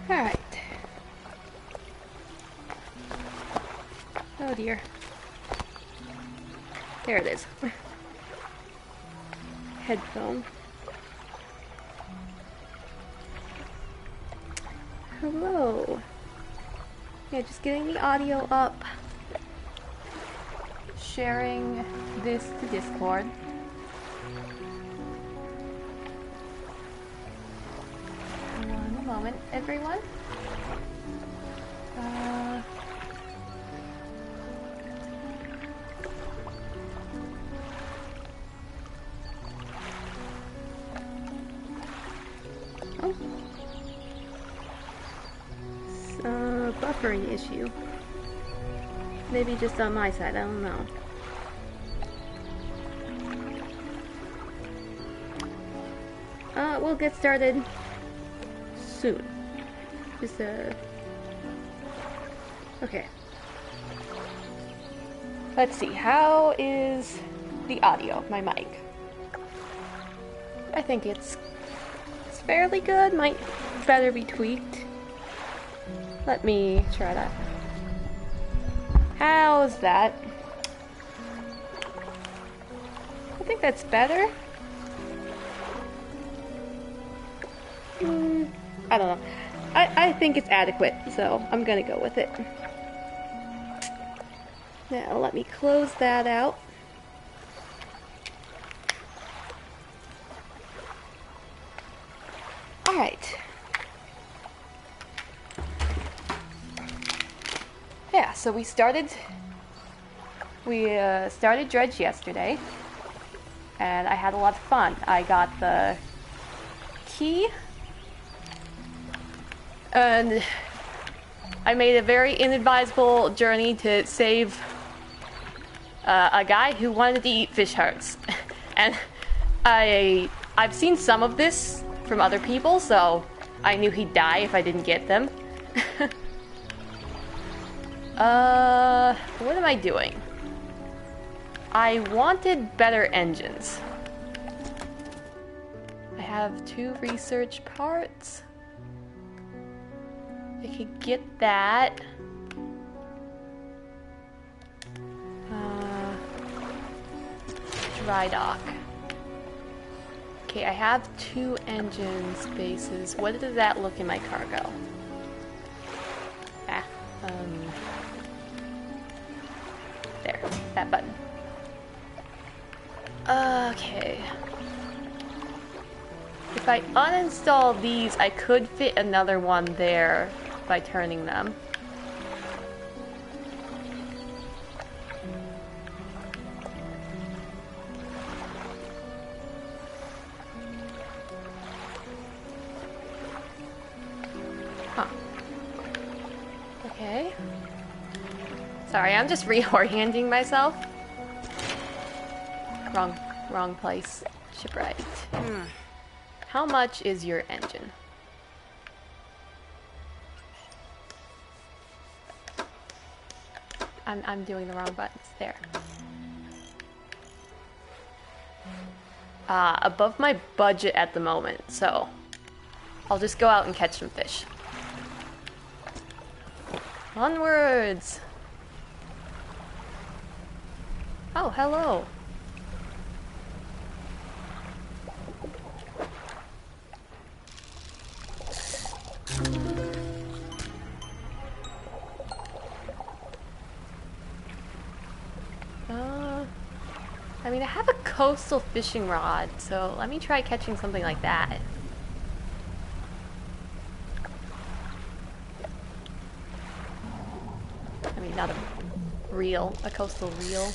Alright. Oh dear. There it is. Headphone. Hello. Yeah, just getting the audio up. Sharing this to Discord. One moment, everyone. Buffering issue. Maybe just on my side, I don't know. We'll get started soon. Just okay. Let's see, how is the audio of my mic? I think it's fairly good, might better be tweaked. Let me try that. How's that? I think that's better. I don't know. I think it's adequate, so I'm gonna go with it. Now let me close that out. Alright. Yeah, so we started Dredge yesterday, and I had a lot of fun. I got the key, and I made a very inadvisable journey to save a guy who wanted to eat fish hearts. And I've seen some of this from other people, so I knew he'd die if I didn't get them. What am I doing? I wanted better engines. I have 2 research parts. I could get that. Dry dock. Okay, I have 2 engine spaces. What does that look in my cargo? There, that button. Okay. If I uninstall these, I could fit another one there by turning them. Huh. Okay. Sorry, I'm just reorienting myself. Wrong place. Shipwright. How much is your engine? I'm doing the wrong buttons. There. Above my budget at the moment, so I'll just go out and catch some fish. Onwards! Oh, hello. I mean, I have a coastal fishing rod, so let me try catching something like that. I mean, not a coastal reel.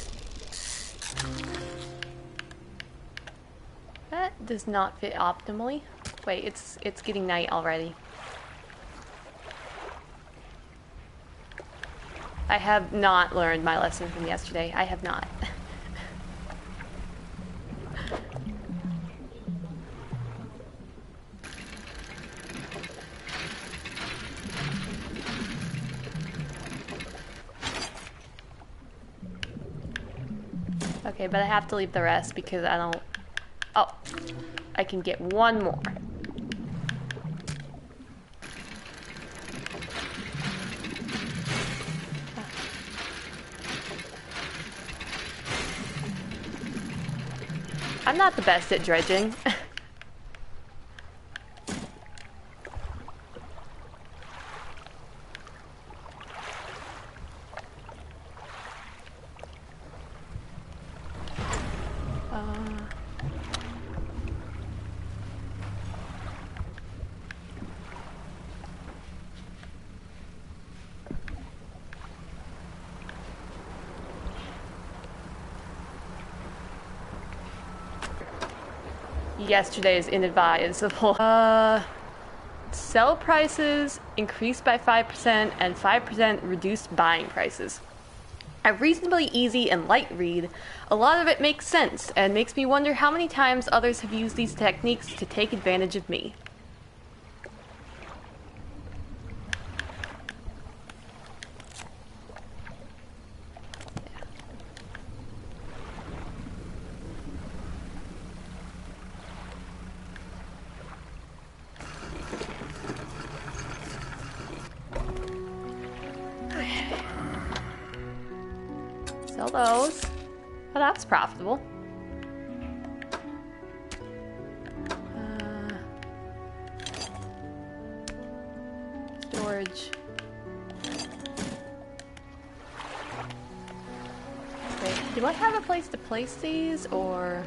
That does not fit optimally. Wait, it's getting night already. I have not learned my lesson from yesterday. I have not. Okay, but I have to leave the rest because I don't... Oh, I can get one more. I'm not the best at dredging. Yesterday is inadvisable. Sell prices increased by 5% and 5% reduced buying prices. A reasonably easy and light read, a lot of it makes sense and makes me wonder how many times others have used these techniques to take advantage of me. Sell those. Oh, that's profitable. Storage. Wait, do I have a place to place these, or...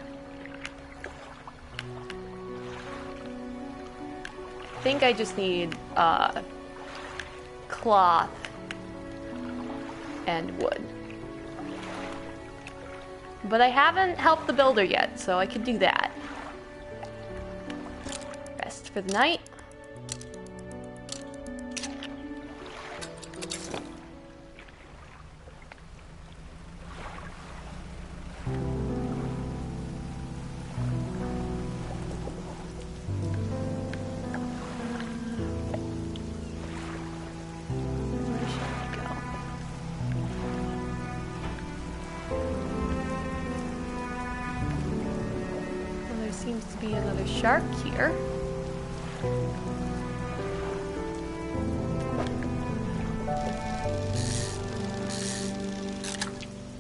I think I just need, cloth and wood. But I haven't helped the builder yet, so I could do that. Rest for the night. Seems to be another shark here.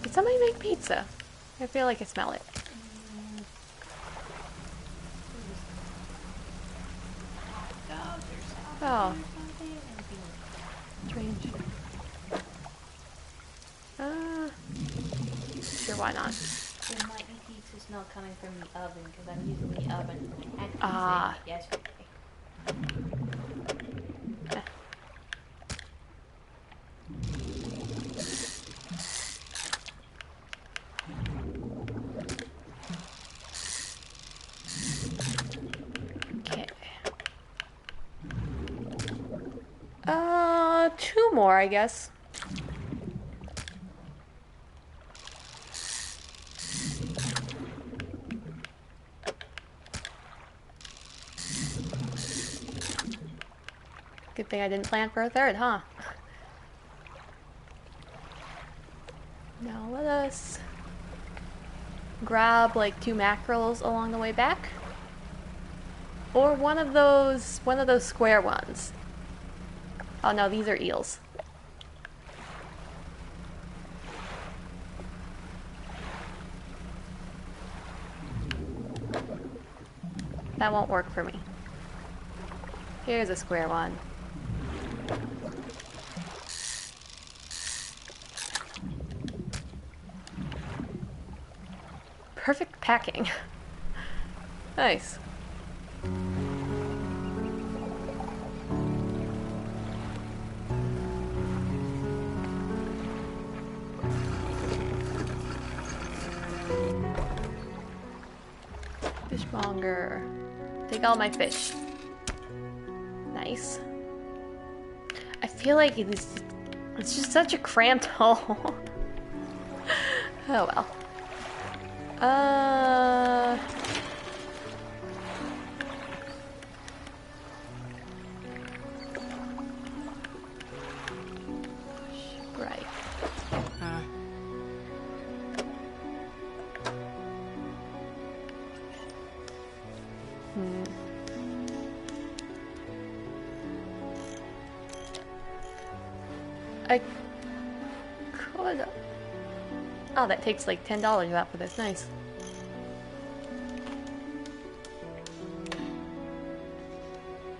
Did somebody make pizza? I feel like I smell it. Oh. Strange. Sure, why not? There might be pizza smell coming from the oven because I'm using the oven. Ah. Yes. Okay. 2 more, I guess. Good thing I didn't plan for a third, huh? Now let us grab like 2 mackerels along the way back. Or one of those square ones. Oh no, these are eels. That won't work for me. Here's a square one. Perfect packing. Nice. Fishmonger. Take all my fish. Nice. I feel like it's just such a cramped hole. Oh well. Right. I could... Oh, that takes like $10 out for this. Nice.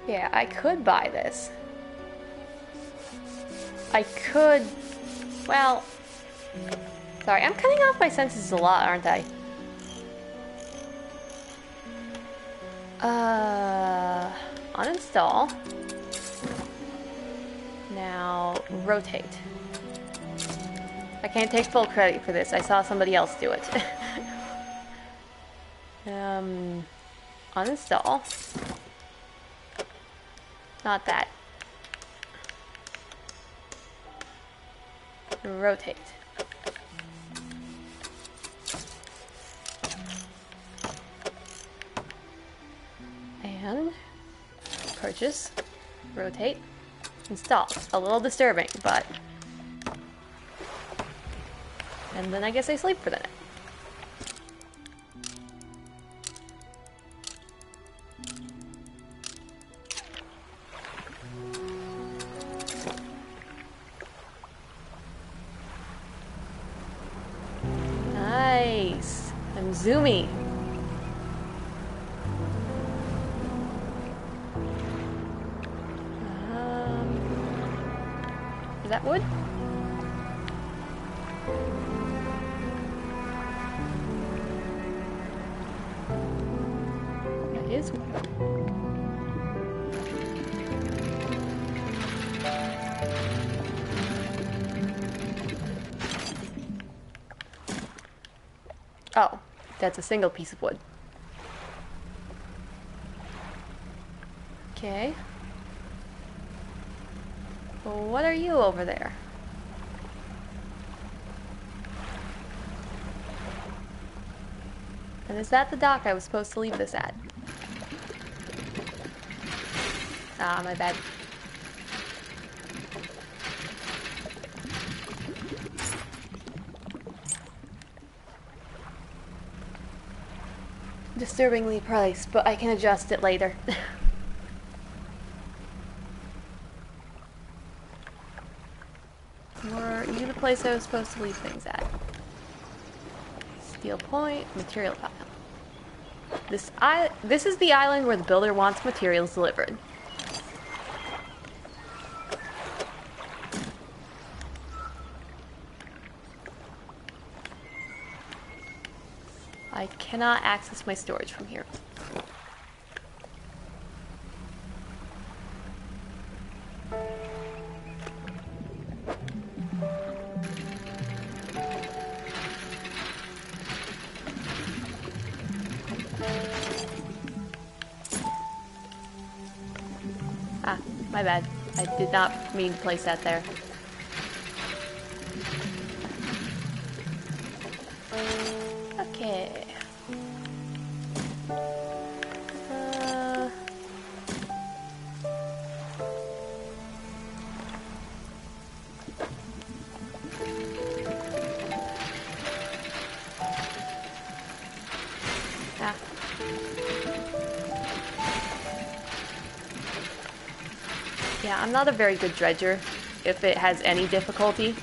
Yeah, I could buy this. I could... Well... Sorry, I'm cutting off my senses a lot, aren't I? Uninstall. Now, rotate. I can't take full credit for this. I saw somebody else do it. Uninstall. Not that. Rotate. And purchase, rotate, install. A little disturbing, but... And then I guess I sleep for the night. Nice. I'm zoomy. Is that wood? That is wood. Oh, that's a single piece of wood. Okay. Well, what are you over there? And is that the dock I was supposed to leave this at? Ah, my bad. Disturbingly priced, but I can adjust it later. Were you the place I was supposed to leave things at? Steel point, material pile. This is the island where the builder wants materials delivered. I cannot access my storage from here. Ah, my bad. I did not mean to place that there. Okay. Yeah, I'm not a very good dredger, if it has any difficulty.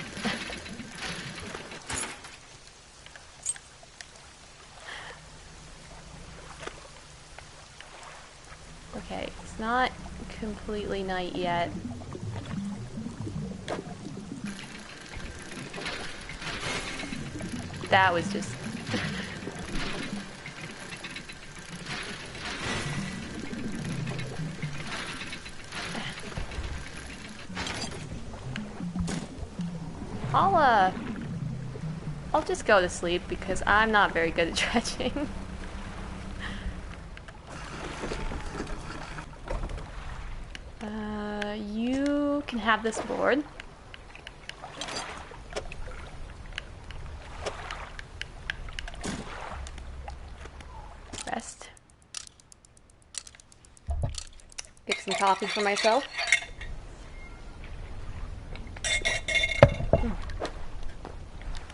Okay, it's not completely night yet. That was just... I'll just go to sleep because I'm not very good at dredging. You can have this board. Rest. Get some coffee for myself.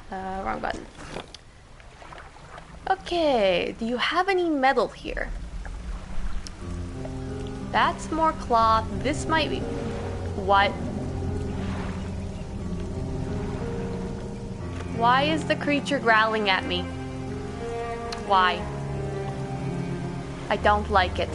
Wrong button. Okay, do you have any metal here? That's more cloth. This might be... What? Why is the creature growling at me? Why? I don't like it.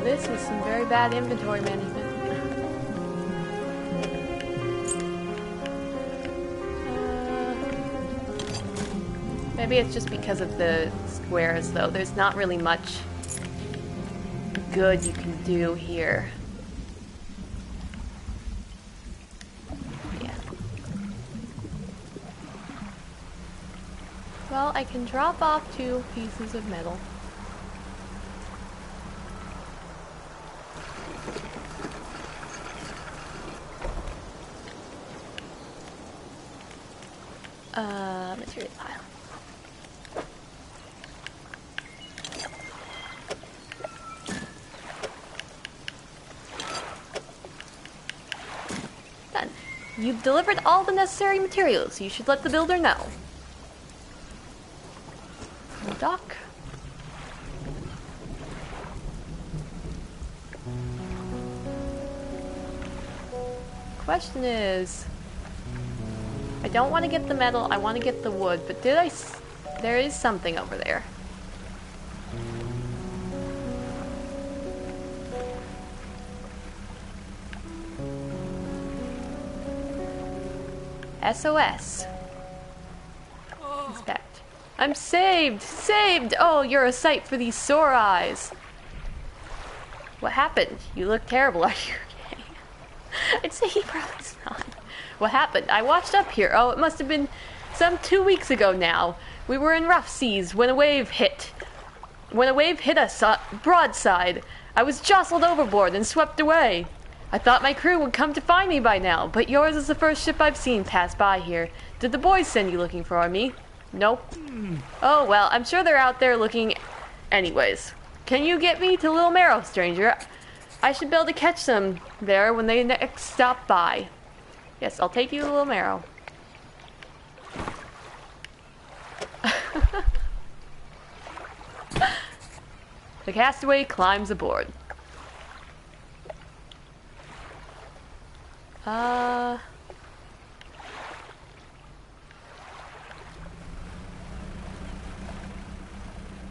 This is some very bad inventory management. Maybe it's just because of the squares, though. There's not really much good you can do here. Yeah. Well, I can drop off 2 pieces of metal. Material pile. Done. You've delivered all the necessary materials. You should let the builder know. Dock. Question is, I don't want to get the metal, I want to get the wood, but there is something over there. SOS. Inspect. I'm saved! Saved! Oh, you're a sight for these sore eyes. What happened? You look terrible. Are you okay? I'd say he probably's not. What happened? I washed up here. Oh, it must have been some 2 weeks ago now. We were in rough seas when a wave hit. When a wave hit us broadside, I was jostled overboard and swept away. I thought my crew would come to find me by now, but yours is the first ship I've seen pass by here. Did the boys send you looking for me? Nope. Oh, well, I'm sure they're out there looking anyways. Can you get me to Little Marrow, stranger? I should be able to catch them there when they next stop by. Yes, I'll take you to Little Marrow. The castaway climbs aboard.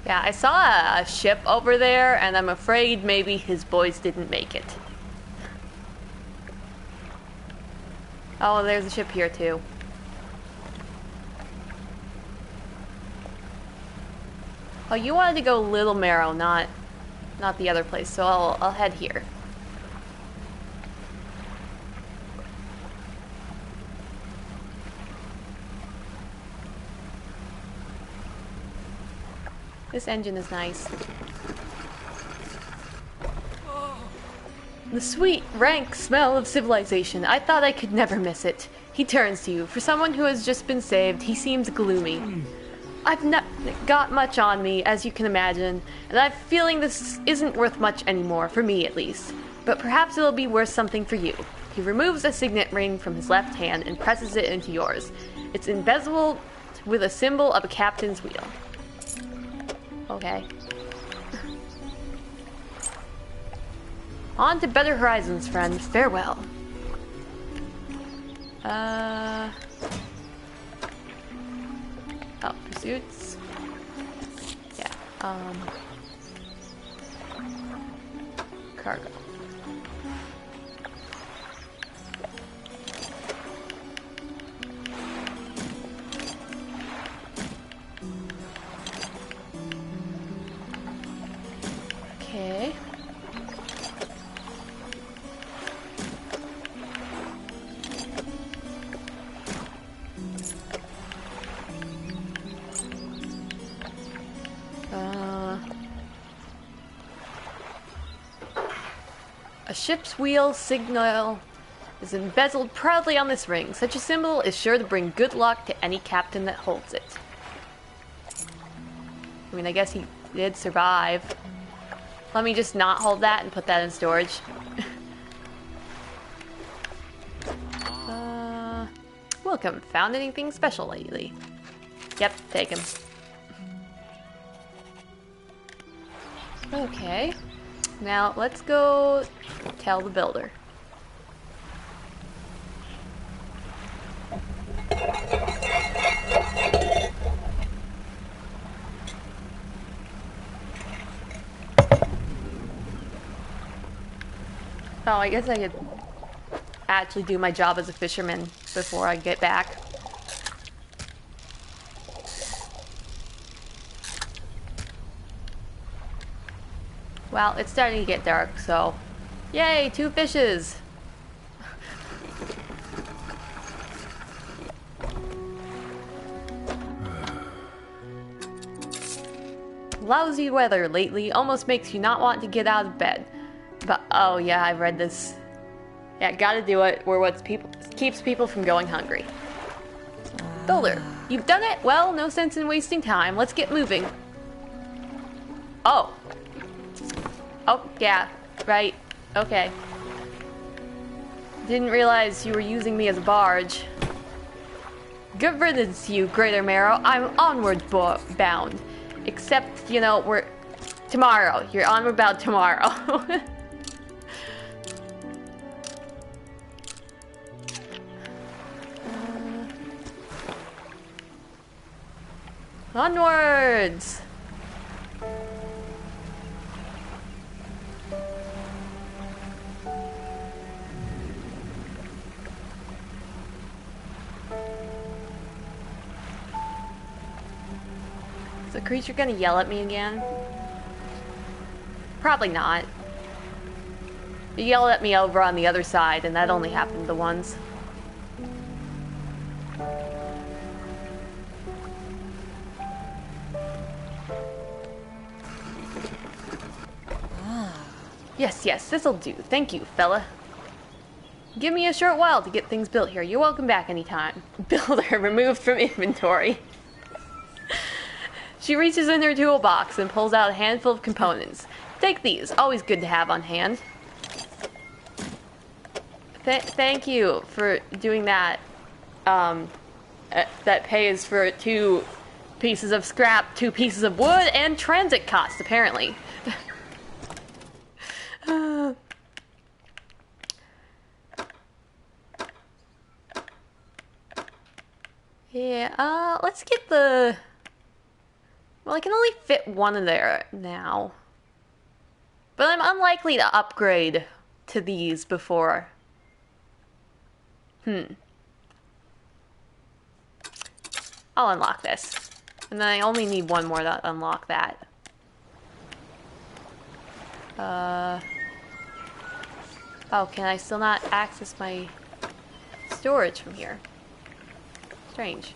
Yeah, I saw a ship over there, and I'm afraid maybe his boys didn't make it. Oh, there's a ship here too. Oh, you wanted to go Little Marrow, not the other place, so I'll head here. This engine is nice. The sweet, rank smell of civilization. I thought I could never miss it. He turns to you. For someone who has just been saved, he seems gloomy. I've not got much on me, as you can imagine, and I'm feeling this isn't worth much anymore, for me at least. But perhaps it'll be worth something for you. He removes a signet ring from his left hand and presses it into yours. It's embezzled with a symbol of a captain's wheel. Okay. On to better horizons, friend. Farewell. Oh, pursuits. Yeah. Cargo. Okay. A ship's wheel signal is embezzled proudly on this ring. Such a symbol is sure to bring good luck to any captain that holds it. I mean, I guess he did survive. Let me just not hold that and put that in storage. Welcome. Found anything special lately? Yep, take him. Okay. Now, let's go tell the builder. Oh, I guess I could actually do my job as a fisherman before I get back. Well, it's starting to get dark, so... Yay, 2 fishes! Lousy weather lately almost makes you not want to get out of bed. But, oh yeah, I've read this. Yeah, gotta do it where what keeps people from going hungry. Builder, you've done it? Well, no sense in wasting time. Let's get moving. Oh. Oh, yeah, right. Okay. Didn't realize you were using me as a barge. Good riddance, you Greater Marrow. I'm onward bound. Except, you know, we're... Tomorrow. You're onward bound tomorrow. Onwards! Is the creature gonna yell at me again? Probably not. He yelled at me over on the other side, and that only happened to once. Yes, yes, this'll do. Thank you, fella. Give me a short while to get things built here. You're welcome back anytime. Builder removed from inventory. She reaches in her toolbox and pulls out a handful of components. Take these. Always good to have on hand. Thank you for doing that. That pays for 2 pieces of scrap, 2 pieces of wood, and transit costs, apparently. Yeah, let's get the... Well, I can only fit 1 in there now. But I'm unlikely to upgrade to these before. I'll unlock this. And then I only need 1 more to unlock that. Oh, can I still not access my storage from here? Strange.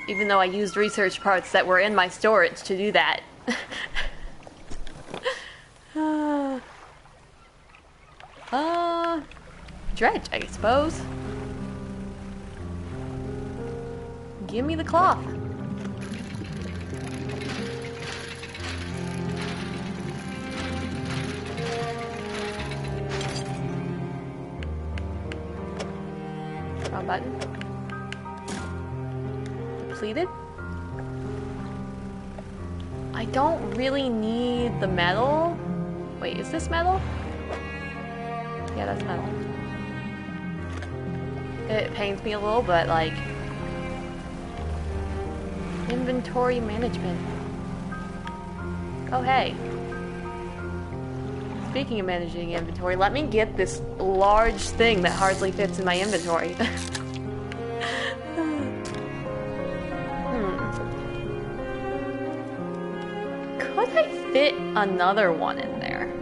Even though I used research parts that were in my storage to do that. Dredge, I suppose. Give me the cloth. Wrong button. Depleted. I don't really need the metal. Wait, is this metal? Yeah, that's metal. It pains me a little, but like... Inventory management. Oh, hey. Speaking of managing inventory, let me get this large thing that hardly fits in my inventory. Could I fit another one in there?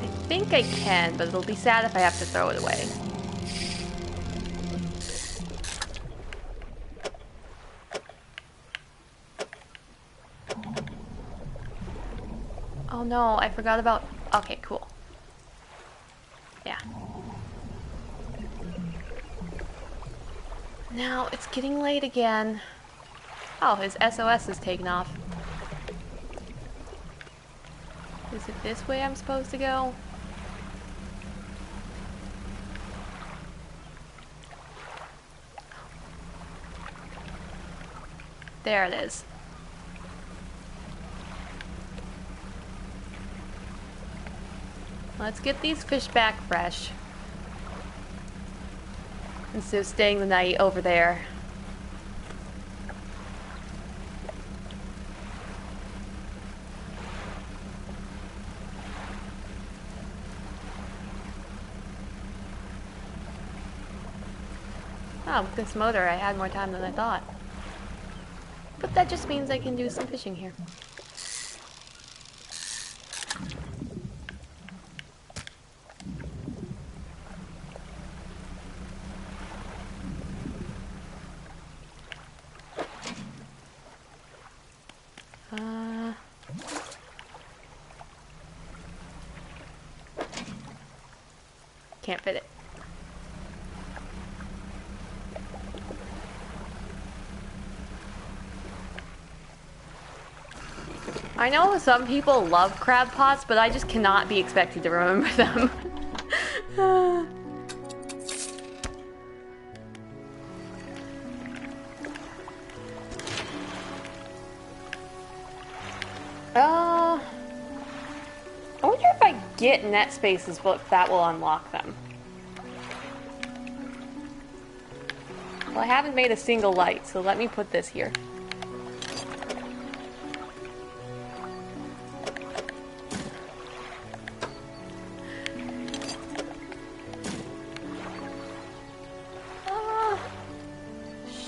I think I can, but it'll be sad if I have to throw it away. Oh no, I forgot about... Okay, cool. Yeah. Now, it's getting late again. Oh, his SOS is taken off. Is it this way I'm supposed to go? There it is. Let's get these fish back fresh. Instead of staying the night over there. Oh, with this motor I had more time than I thought. But that just means I can do some fishing here. Can't fit it. I know some people love crab pots, but I just cannot be expected to remember them. I wonder if I get net spaces, but that will unlock them. Well, I haven't made a single light, so let me put this here.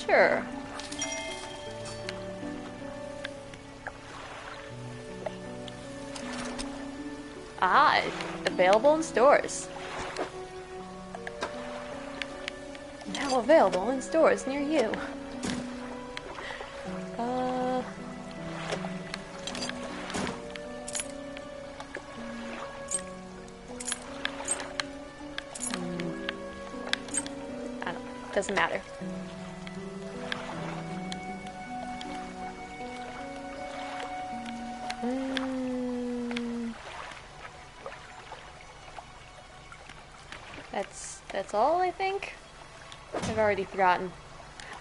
Sure. Ah, available in stores. Now available in stores near you. I don't know. Doesn't matter. That's all, I think. I've already forgotten.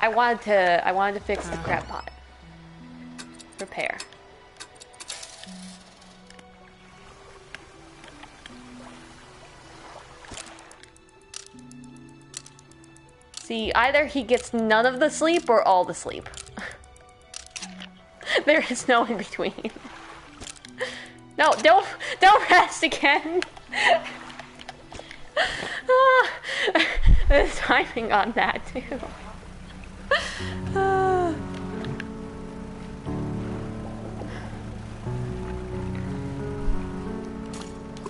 I wanted to fix the crab pot. Repair. See, either he gets none of the sleep or all the sleep. There is no in between. No, don't rest again. There's timing on that too.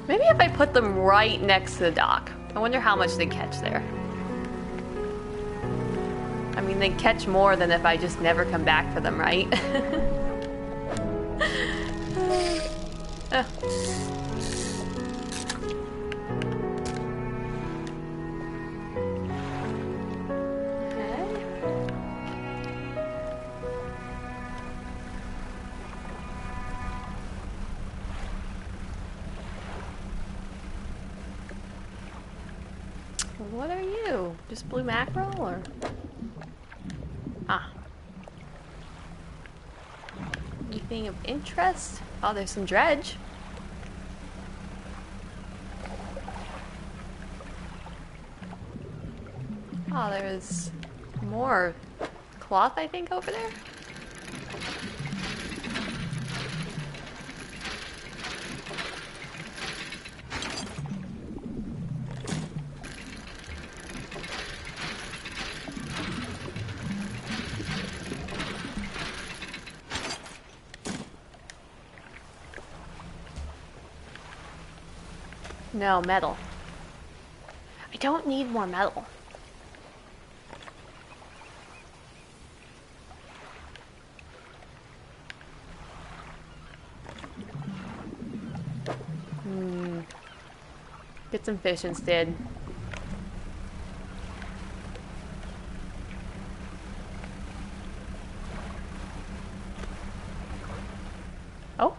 Maybe if I put them right next to the dock. I wonder how much they catch there. I mean, they catch more than if I just never come back for them, right? What are you? Just blue mackerel, or? Ah. Anything of interest? Oh, there's some dredge. Oh, there's more cloth, I think, over there. No, metal. I don't need more metal. Get some fish instead. Oh.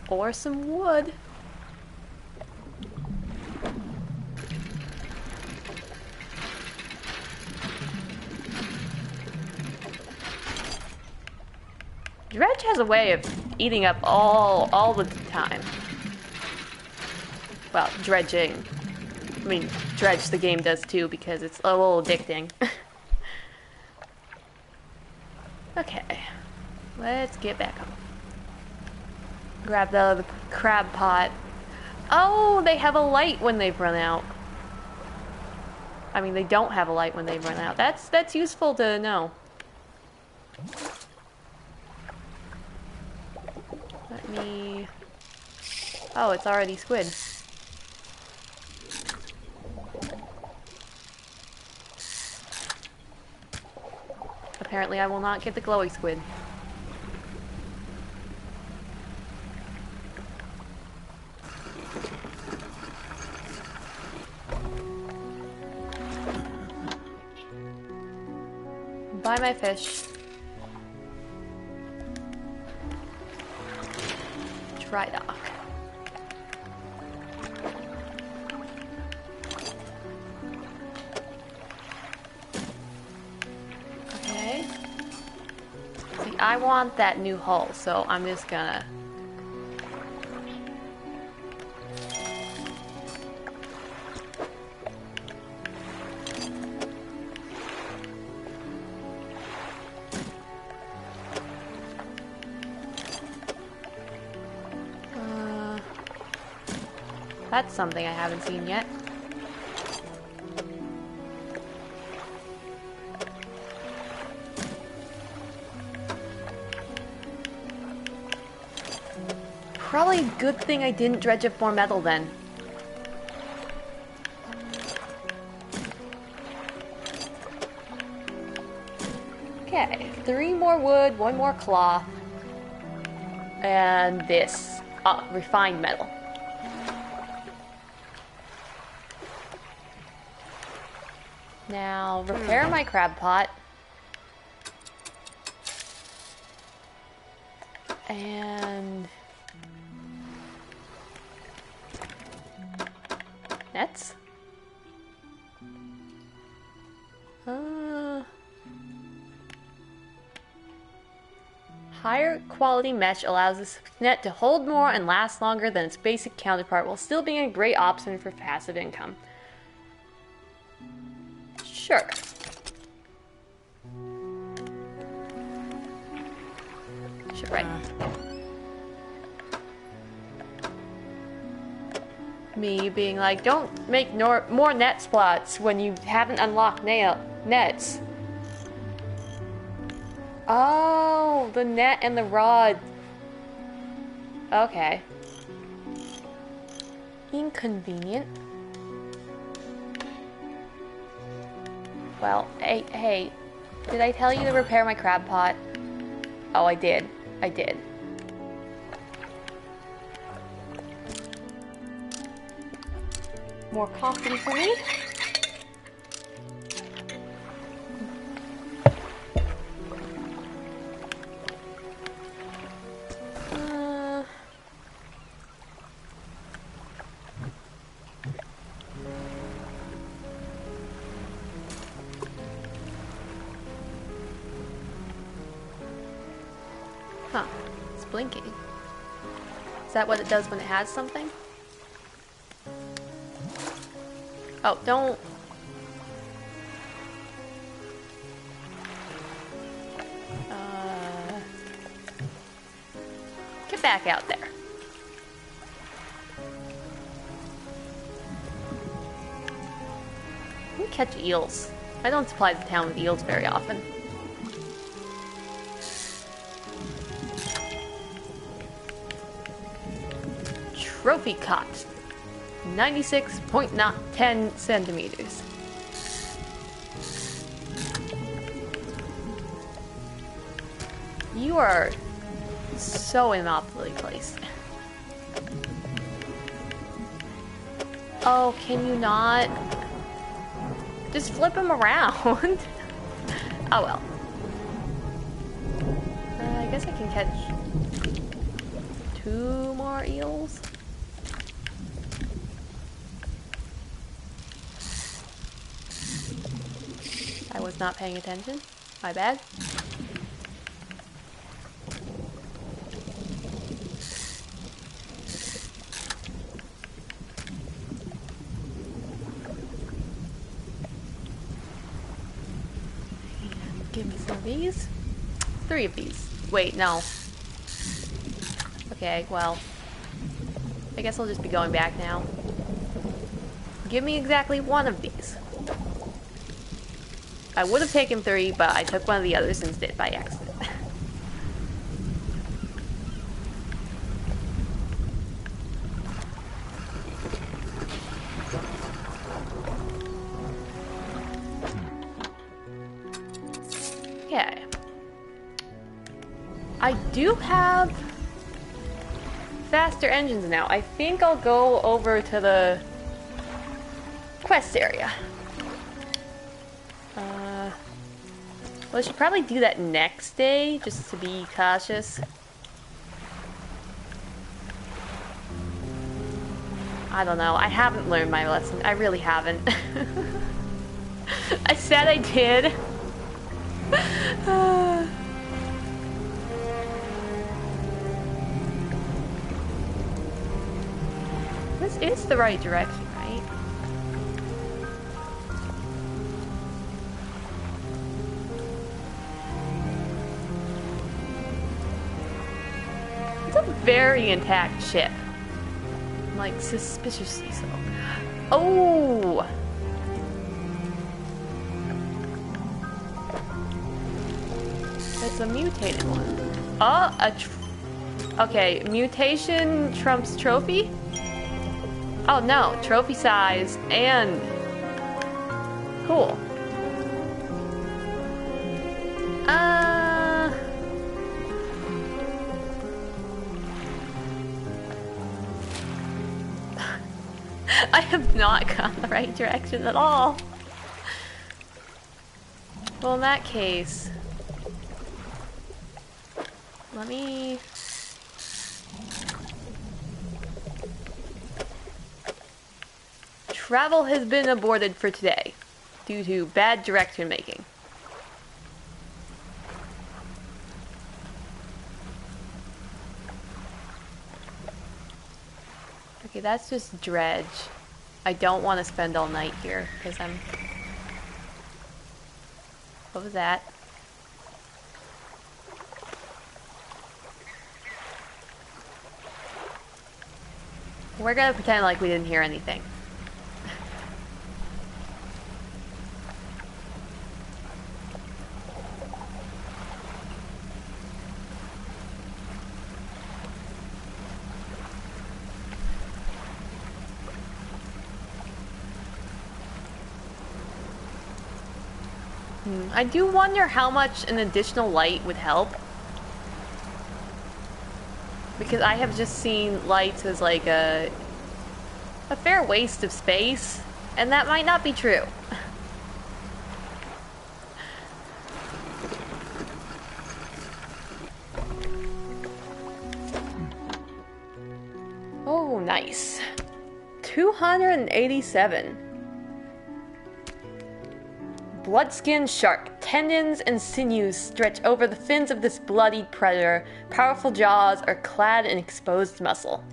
Or some wood. Dredge has a way of eating up all the time. Well, dredging. I mean, Dredge the game does too because it's a little addicting. Okay, let's get back on. Grab the crab pot. Oh, they have a light when they've run out. I mean, they don't have a light when they run out. That's useful to know. Let me... Oh, it's already squid. Apparently I will not get the glowy squid. Buy my fish. Dry dock. Okay. See, I want that new hull, so I'm just gonna... That's something I haven't seen yet. Probably a good thing I didn't dredge up more metal then. Okay, 3 more wood, 1 more cloth, and this. Refined metal. Now, repair my crab pot. And... nets? Higher quality mesh allows this net to hold more and last longer than its basic counterpart while still being a great option for passive income. Sure. Sure, right. Me being like, don't make more net spots when you haven't unlocked nets. Oh, the net and the rod. Okay. Inconvenient. Well, hey, did I tell you to repair my crab pot? Oh, I did. I did. More coffee for me. Huh. It's blinking. Is that what it does when it has something? Oh, don't... Get back out there. Let me catch eels. I don't supply the town with eels very often. Trophy caught. 96.10 centimeters. You are so inoptimally placed. Oh, can you not? Just flip him around. Oh well. I guess I can catch 2 more eels. I was not paying attention. My bad. Give me some of these. 3 of these. Wait, no. Okay, well. I guess I'll just be going back now. Give me exactly 1 of these. I would have taken 3, but I took one of the others instead by accident. Okay. I do have faster engines now. I think I'll go over to the quest area. Well, I should probably do that next day, just to be cautious. I don't know. I haven't learned my lesson. I really haven't. I said I did. This is the right direction, right? It's a very intact ship. Like, suspiciously so. Oh! That's a mutated one. Oh, okay, mutation trumps trophy? Oh no, trophy size and... Cool. I have not gone the right direction at all. Well, in that case... Let me... Travel has been aborted for today, due to bad direction making. Okay, that's just Dredge. I don't want to spend all night here, because I'm... What was that? We're gonna pretend like we didn't hear anything. I do wonder how much an additional light would help. Because I have just seen lights as like a fair waste of space, and that might not be true. Oh, nice. 287. Bloodskin shark. Tendons and sinews stretch over the fins of this bloodied predator. Powerful jaws are clad in exposed muscle.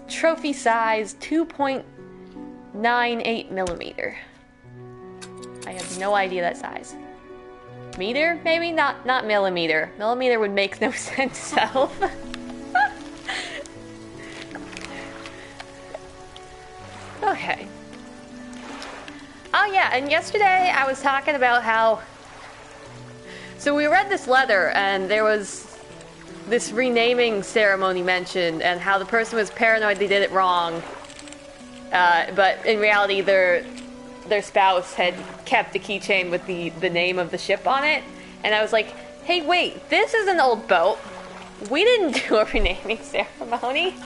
Trophy size 2.98 millimeter. I have no idea that size. Meter? Maybe? Not millimeter. Millimeter would make no sense, so... Okay. Oh yeah, and yesterday I was talking about how... So we read this letter, and there was this renaming ceremony mentioned, and how the person was paranoid they did it wrong. But in reality, their spouse had kept the keychain with the name of the ship on it. And I was like, hey, wait, this is an old boat. We didn't do a renaming ceremony.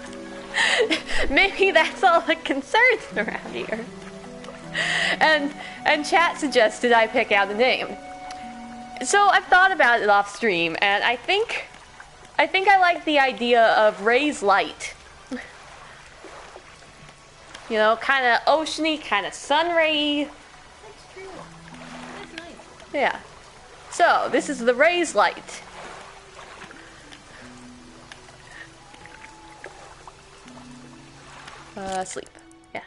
Maybe that's all the concerns around here. And chat suggested I pick out a name. So I've thought about it off stream, and I think I like the idea of Ray's Light. You know, kind of oceany, kind of sun ray. That's true. That's nice. Yeah. So this is the Ray's Light. Sleep. Yeah.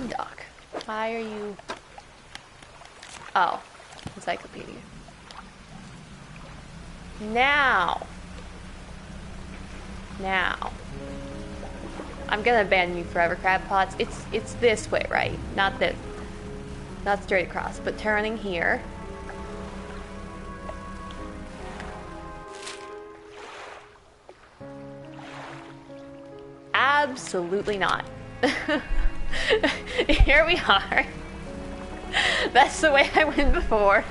Doc. Why are you... Oh. Encyclopedia. Now. Now, I'm gonna abandon you forever, crab pots. It's this way, right? Not this. Not straight across, but turning here. Absolutely not. Here we are. That's the way I went before.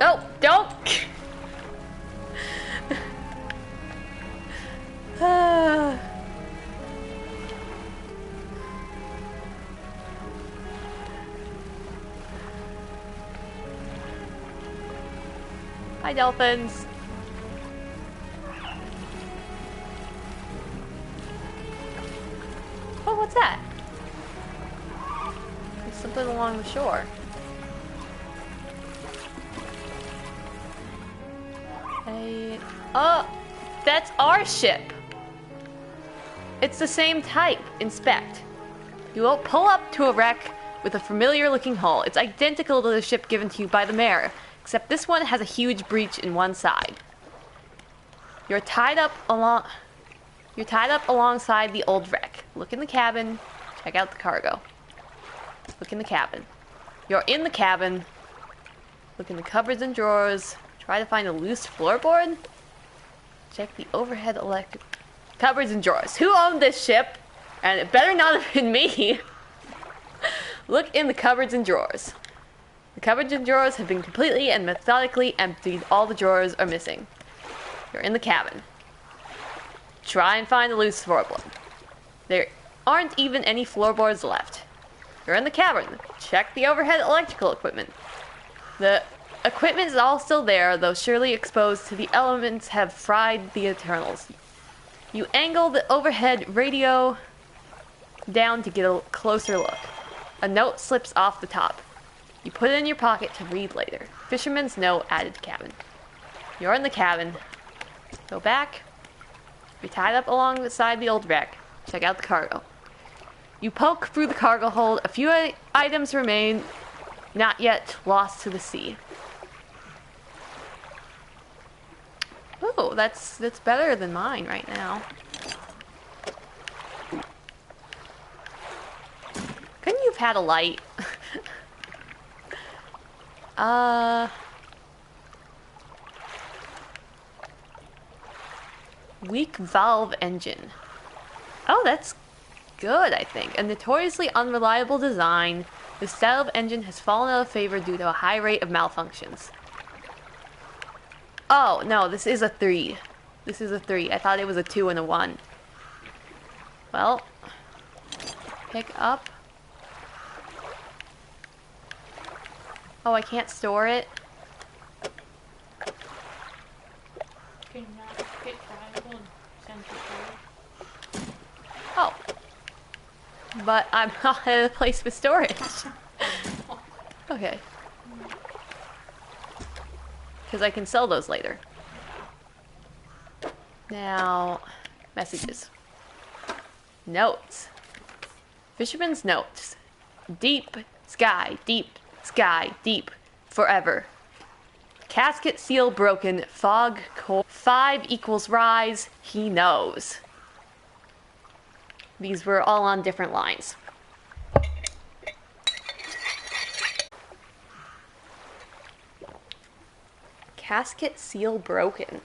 Oh, don't! Hi, dolphins. Oh, what's that? There's something along the shore. Oh, that's our ship. It's the same type. Inspect. You will pull up to a wreck with a familiar-looking hull. It's identical to the ship given to you by the mayor, except this one has a huge breach in one side. You're tied up alongside the old wreck. Look in the cabin. Check out the cargo. Look in the cabin. You're in the cabin. Look in the cupboards and drawers. Try to find a loose floorboard. Check the overhead electric cupboards and drawers. Who owned this ship? And it better not have been me. Look in the cupboards and drawers. The cupboards and drawers have been completely and methodically emptied. All the drawers are missing. You're in the cabin. Try and find the loose floorboard. There aren't even any floorboards left. You're in the cabin. Check the overhead electrical equipment. The equipment is all still there, though surely exposed to the elements have fried the internals. You angle the overhead radio down to get a closer look. A note slips off the top. You put it in your pocket to read later. Fisherman's note added to cabin. You're in the cabin. Go back. You're tied up alongside the old wreck. Check out the cargo. You poke through the cargo hold. A few items remain, not yet lost to the sea. Oh, that's better than mine right now. Couldn't you have had a light? Weak valve engine. Oh, that's good, I think. A notoriously unreliable design, the style of engine has fallen out of favor due to a high rate of malfunctions. Oh, no, this is a 3. This is a 3. I thought it was a 2 and a 1. Well, pick up. Oh, I can't store it. Can you not pick valuable and send to storage? Oh. But I'm not at a place with storage. Okay. Because I can sell those later. Now, messages. Notes. Fisherman's notes. Deep sky, deep, forever. Casket seal broken, fog cold. 5 equals rise, he knows. These were all on different lines. Casket seal broken.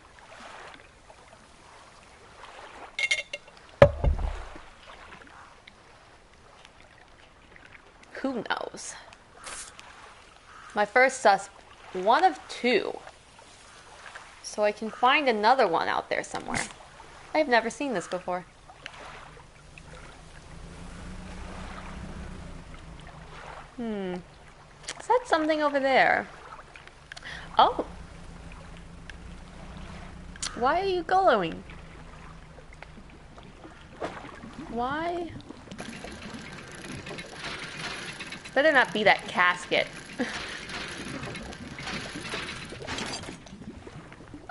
Who knows? My first one of 2. So I can find another one out there somewhere. I've never seen this before. Is that something over there? Oh. Why are you glowing? Why? Better not be that casket.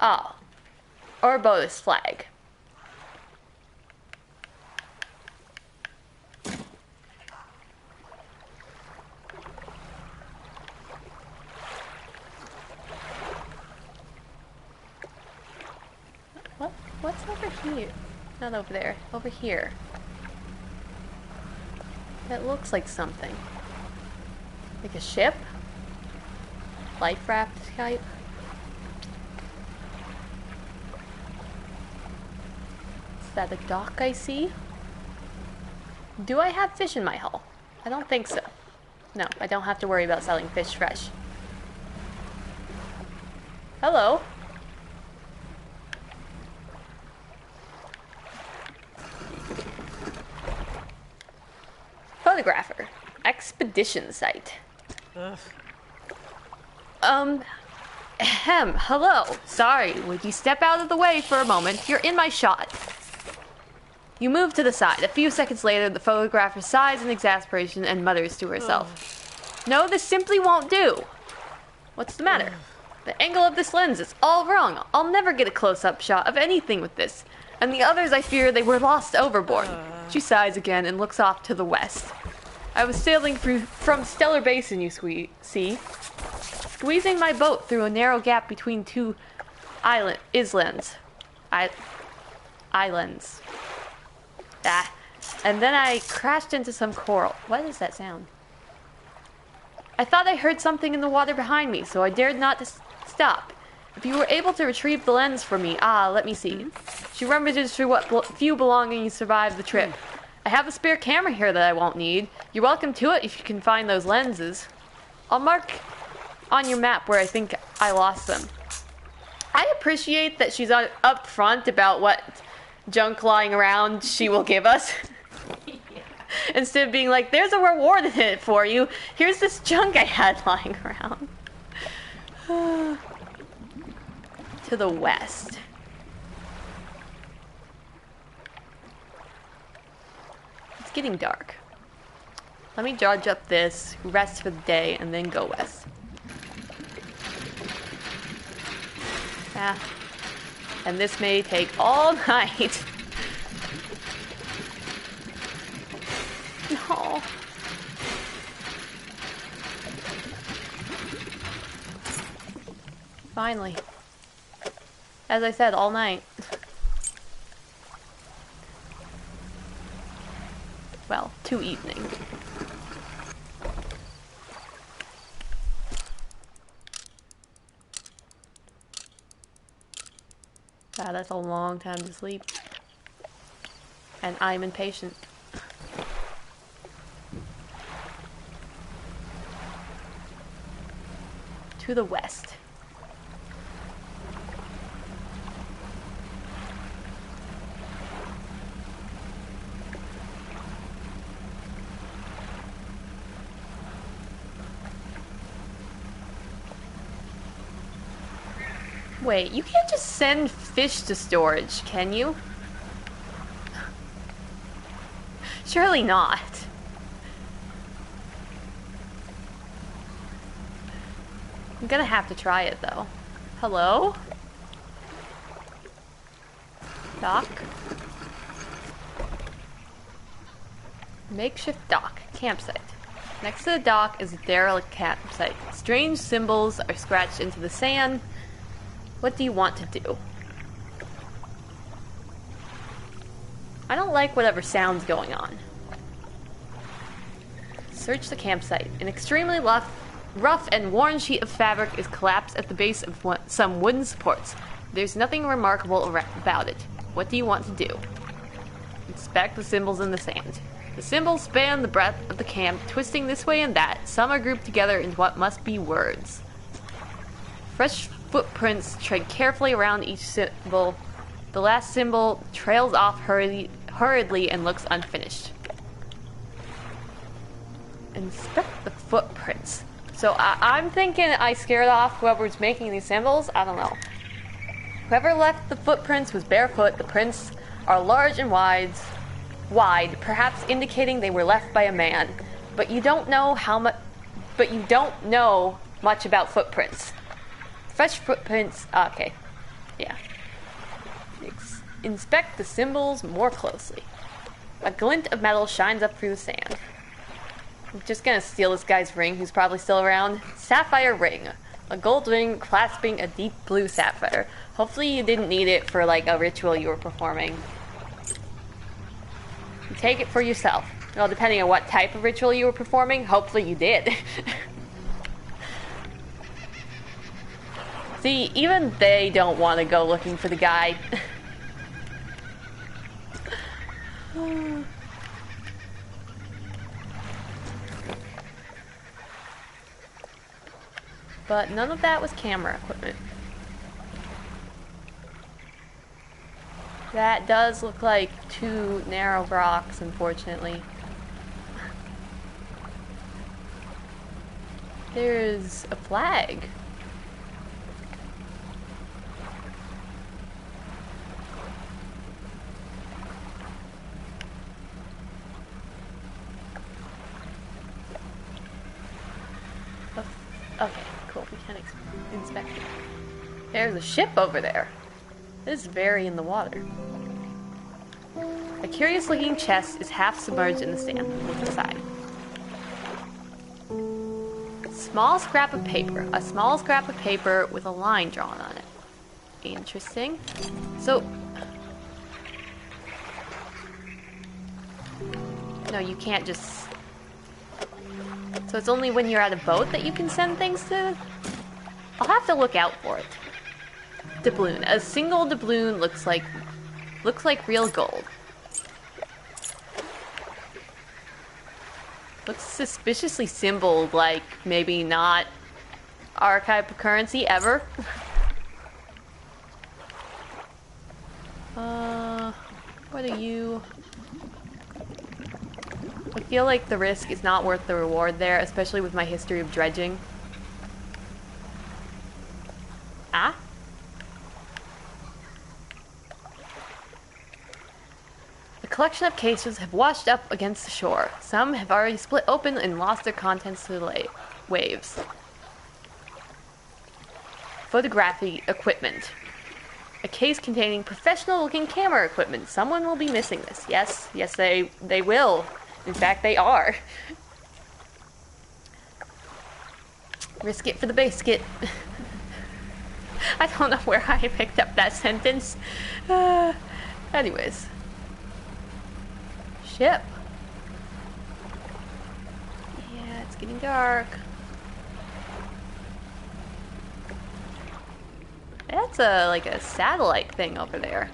Oh. Or a bonus flag. What's over here? Not over there. Over here. That looks like something. Like a ship? Life raft type? Is that a dock I see? Do I have fish in my hull? I don't think so. No, I don't have to worry about selling fish fresh. Hello. Photographer. Expedition site. Ugh. Hello. Sorry, would you step out of the way for a moment? You're in my shot. You move to the side. A few seconds later, the photographer sighs in exasperation and mutters to herself. No, this simply won't do. What's the matter? The angle of this lens is all wrong. I'll never get a close-up shot of anything with this. And the others, I fear they were lost overboard. She sighs again and looks off to the west. I was sailing from Stellar Basin, you see, squeezing my boat through a narrow gap between two islands. And then I crashed into some coral. What is that sound? I thought I heard something in the water behind me, so I dared not to stop. If you were able to retrieve the lens for me, let me see. She rummages through what few belongings survived the trip. I have a spare camera here that I won't need. You're welcome to it if you can find those lenses. I'll mark on your map where I think I lost them. I appreciate that she's up front about what junk lying around she will give us. Instead of being like, there's a reward in it for you. Here's this junk I had lying around. To the west. It's getting dark. Let me dodge up this, rest for the day, and then go west. And this may take all night. No. Finally. As I said, all night. Well, to evening. God, that's a long time to sleep. And I'm impatient. To the west. Wait, you can't just send fish to storage, can you? Surely not. I'm gonna have to try it, though. Hello? Dock? Makeshift dock. Campsite. Next to the dock is a derelict campsite. Strange symbols are scratched into the sand. What do you want to do? I don't like whatever sound's going on. Search the campsite. An extremely rough and worn sheet of fabric is collapsed at the base of some wooden supports. There's nothing remarkable about it. What do you want to do? Inspect the symbols in the sand. The symbols span the breadth of the camp, twisting this way and that. Some are grouped together into what must be words. Fresh footprints tread carefully around each symbol. The last symbol trails off hurriedly and looks unfinished. Inspect the footprints. So I'm thinking I scared off whoever's making these symbols. I don't know. Whoever left the footprints was barefoot. The prints are large and wide, perhaps indicating they were left by a man. But you don't know much about footprints. Fresh footprints. Okay. Yeah. Inspect the symbols more closely. A glint of metal shines up through the sand. I'm just gonna steal this guy's ring, who's probably still around. Sapphire ring. A gold ring clasping a deep blue sapphire. Hopefully you didn't need it for like a ritual you were performing. You take it for yourself. Well, depending on what type of ritual you were performing, hopefully you did. See, even they don't want to go looking for the guide. But none of that was camera equipment. That does look like two narrow rocks, unfortunately. There's a flag. Okay, cool. We can inspect it. There's a ship over there. This is very in the water. A curious-looking chest is half submerged in the sand. Look inside. Small scrap of paper. A small scrap of paper with a line drawn on it. Interesting. So... No, you can't just... So it's only when you're at a boat that you can send things to... I'll have to look out for it. Doubloon. A single doubloon looks like real gold. Looks suspiciously symboled, like maybe not archive currency ever. What are you? I feel like the risk is not worth the reward there, especially with my history of dredging. Ah? A collection of cases have washed up against the shore. Some have already split open and lost their contents to the waves. Photography equipment. A case containing professional-looking camera equipment. Someone will be missing this. Yes, they will. In fact, they are. Risk it for the biscuit. I don't know where I picked up that sentence. Anyways. Ship. Yeah, it's getting dark. That's like a satellite thing over there.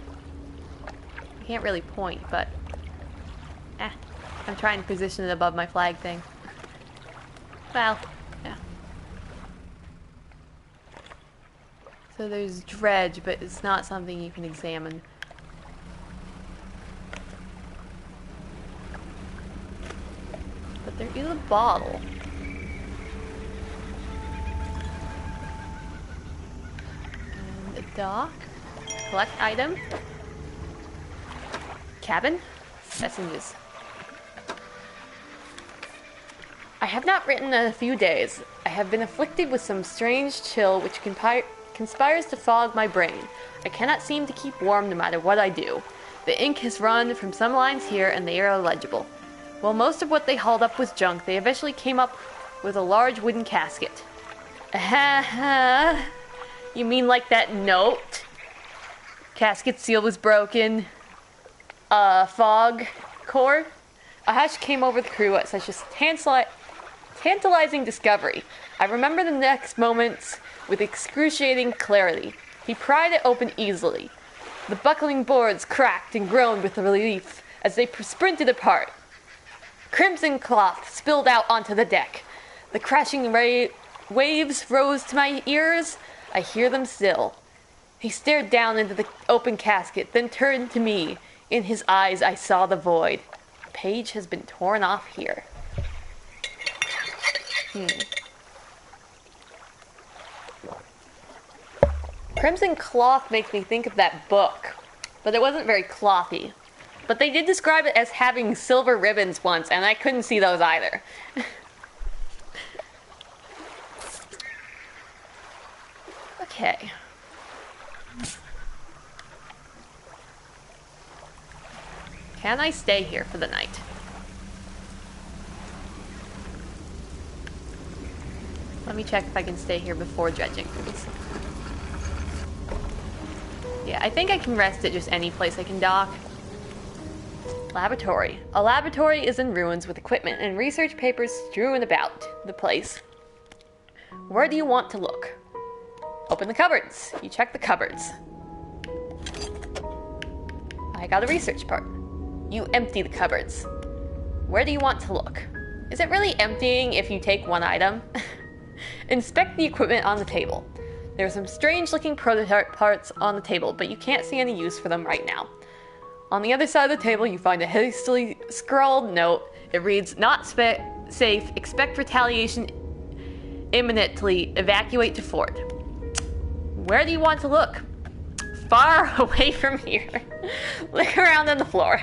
I can't really point, but... I'm trying to position it above my flag thing. Well, yeah. So there's dredge, but it's not something you can examine. But there is a bottle. And a dock. Collect item. Cabin. Messages. I have not written in a few days. I have been afflicted with some strange chill which conspires to fog my brain. I cannot seem to keep warm no matter what I do. The ink has run from some lines here and they are illegible. While most of what they hauled up was junk, they eventually came up with a large wooden casket. You mean like that note? Casket seal was broken. Fog core? A hush came over the crew at such a tantalizing discovery. I remember the next moments with excruciating clarity. He pried it open easily. The buckling boards cracked and groaned with relief as they sprinted apart. Crimson cloth spilled out onto the deck. The crashing waves rose to my ears. I hear them still. He stared down into the open casket, then turned to me. In his eyes I saw the void. A page has been torn off here. Crimson cloth makes me think of that book, but it wasn't very clothy. But they did describe it as having silver ribbons once, and I couldn't see those either. Okay. Can I stay here for the night? Let me check if I can stay here before dredging. Yeah, I think I can rest at just any place I can dock. Laboratory. A laboratory is in ruins with equipment and research papers strewn about the place. Where do you want to look? Open the cupboards. You check the cupboards. I got a research part. You empty the cupboards. Where do you want to look? Is it really emptying if you take one item? Inspect the equipment on the table. There are some strange looking prototype parts on the table, but you can't see any use for them right now. On the other side of the table, you find a hastily scrawled note. It reads, "Not safe, expect retaliation imminently, evacuate to fort." Where do you want to look? Far away from here. Look around on the floor.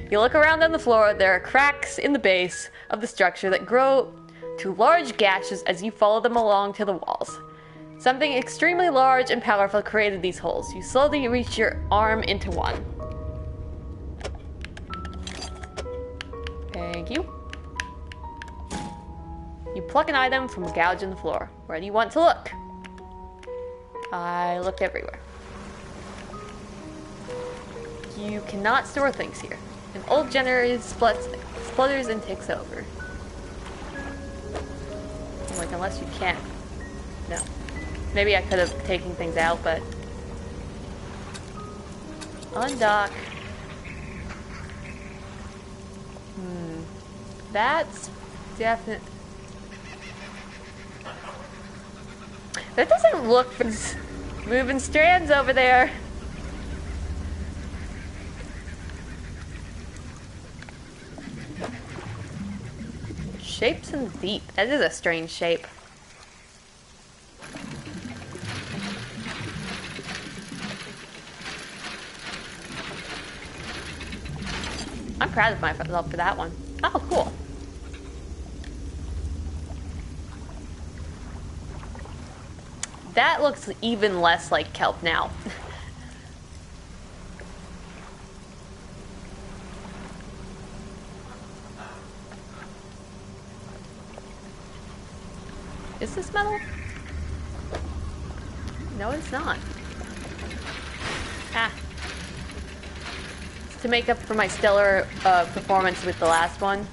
You look around on the floor, there are cracks in the base of the structure that grow to large gashes as you follow them along to the walls. Something extremely large and powerful created these holes. You slowly reach your arm into one. Thank you. You pluck an item from a gouge in the floor. Where do you want to look? I looked everywhere. You cannot store things here. An old generator splutters and takes over. Like, unless you can. No. Maybe I could have taken things out, but... Undock. That's definite. That doesn't look for moving strands over there. Shapes in the deep. That is a strange shape. I'm proud of myself for that one. Oh, cool. That looks even less like kelp now. Is this metal? No, it's not. Ah. It's to make up for my stellar performance with the last one.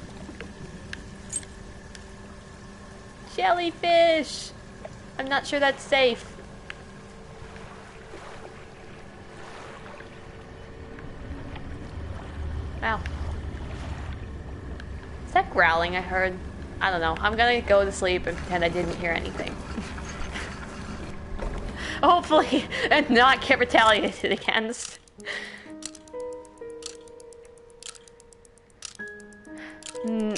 Jellyfish! I'm not sure that's safe. Wow. Is that growling I heard? I don't know. I'm gonna go to sleep and pretend I didn't hear anything. Hopefully, and not get retaliated against.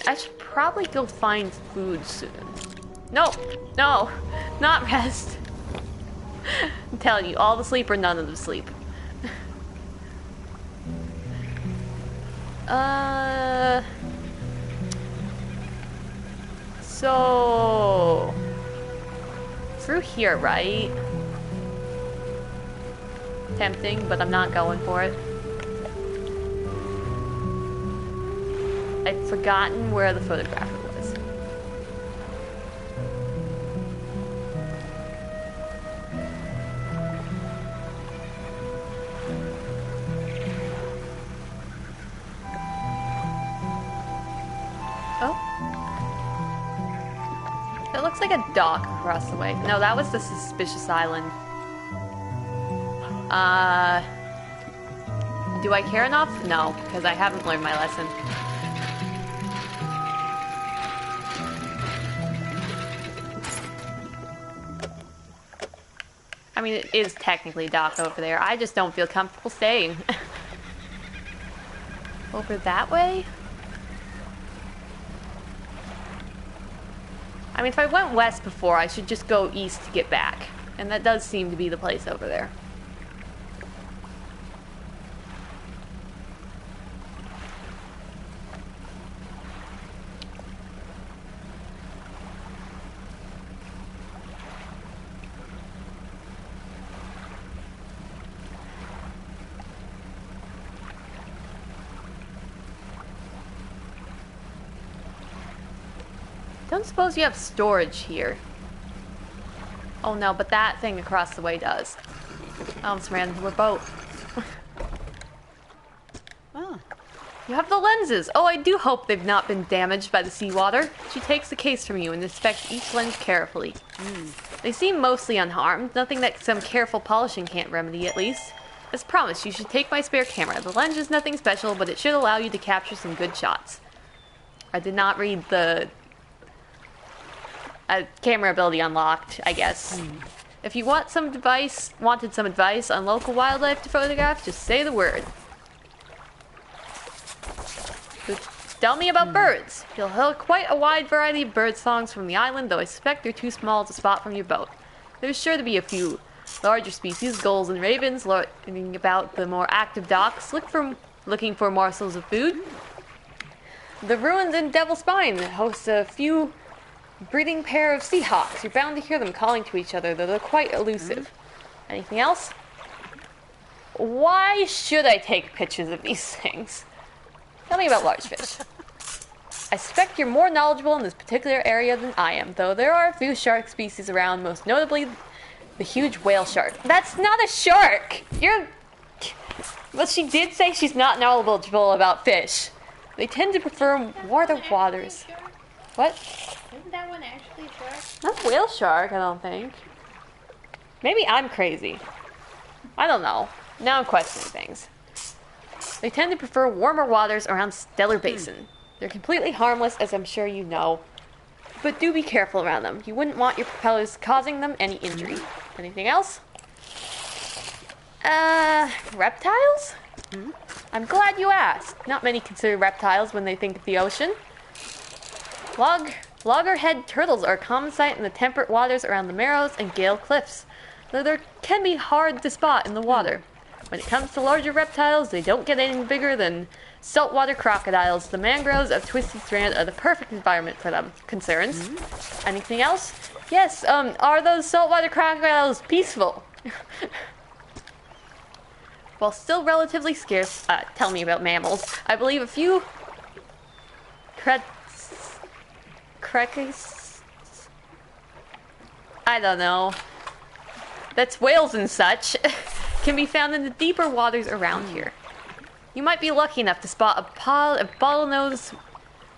I should probably go find food soon. No, no, not rest. I'm telling you, all the sleep or none of the sleep. So through here, right? Tempting, but I'm not going for it. I've forgotten where the photographer was. Oh. It looks like a dock across the way. No, that was the suspicious island. Do I care enough? No, because I haven't learned my lesson. I mean, it is technically a dock over there. I just don't feel comfortable staying. Over that way? I mean, if I went west before, I should just go east to get back. And that does seem to be the place over there. Don't suppose you have storage here. Oh no, but that thing across the way does. I almost ran into a boat. Ah. You have the lenses! Oh, I do hope they've not been damaged by the seawater. She takes the case from you and inspects each lens carefully. They seem mostly unharmed, nothing that some careful polishing can't remedy at least. As promised, you should take my spare camera. The lens is nothing special, but it should allow you to capture some good shots. I did not read the camera ability unlocked, I guess. If you wanted some advice on local wildlife to photograph, just say the word. Tell me about birds. You'll hear quite a wide variety of bird songs from the island, though I suspect they're too small to spot from your boat. There's sure to be a few larger species, gulls and ravens, lurking about the more active docks, looking for morsels of food. The ruins in Devil's Spine host a few breeding pair of seahawks. You're bound to hear them calling to each other, though they're quite elusive. Anything else? Why should I take pictures of these things? Tell me about large fish. I suspect you're more knowledgeable in this particular area than I am, though there are a few shark species around, most notably the huge whale shark. That's not a shark! Well, she did say she's not knowledgeable about fish. They tend to prefer warmer waters. What? Isn't that one actually a shark? Not a whale shark, I don't think. Maybe I'm crazy. I don't know. Now I'm questioning things. They tend to prefer warmer waters around Stellar Basin. They're completely harmless, as I'm sure you know. But do be careful around them. You wouldn't want your propellers causing them any injury. Anything else? Reptiles? I'm glad you asked. Not many consider reptiles when they think of the ocean. Loggerhead turtles are a common sight in the temperate waters around the Narrows and Gale Cliffs, though they can be hard to spot in the water. When it comes to larger reptiles, they don't get any bigger than saltwater crocodiles. The mangroves of Twisted Strand are the perfect environment for them. Concerns? Anything else? Yes, are those saltwater crocodiles peaceful? While still relatively scarce, tell me about mammals. I believe a few I don't know. That's whales and such. Can be found in the deeper waters around here. You might be lucky enough to spot a pod of bottlenose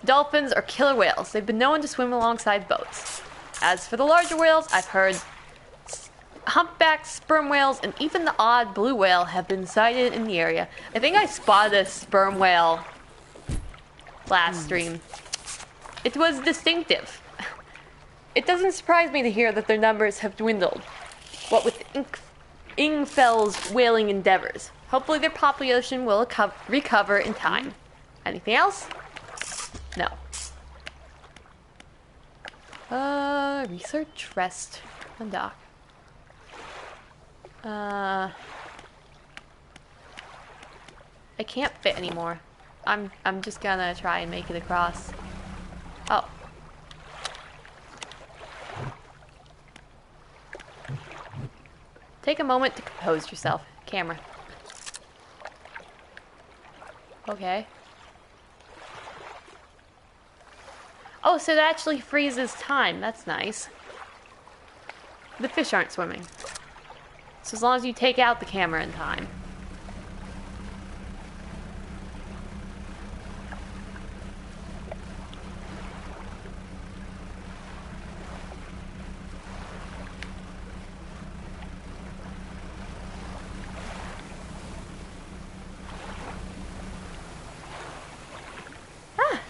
dolphins or killer whales. They've been known to swim alongside boats. As for the larger whales, I've heard humpback sperm whales and even the odd blue whale have been sighted in the area. I think I spotted a sperm whale last stream. It was distinctive. It doesn't surprise me to hear that their numbers have dwindled. What with Ingfell's whaling endeavors. Hopefully their population will recover in time. Anything else? No. Research, rest, and dock. I can't fit anymore. I'm just gonna try and make it across. Oh. Take a moment to compose yourself. Camera. Okay. Oh, so it actually freezes time. That's nice. The fish aren't swimming. So as long as you take out the camera in time.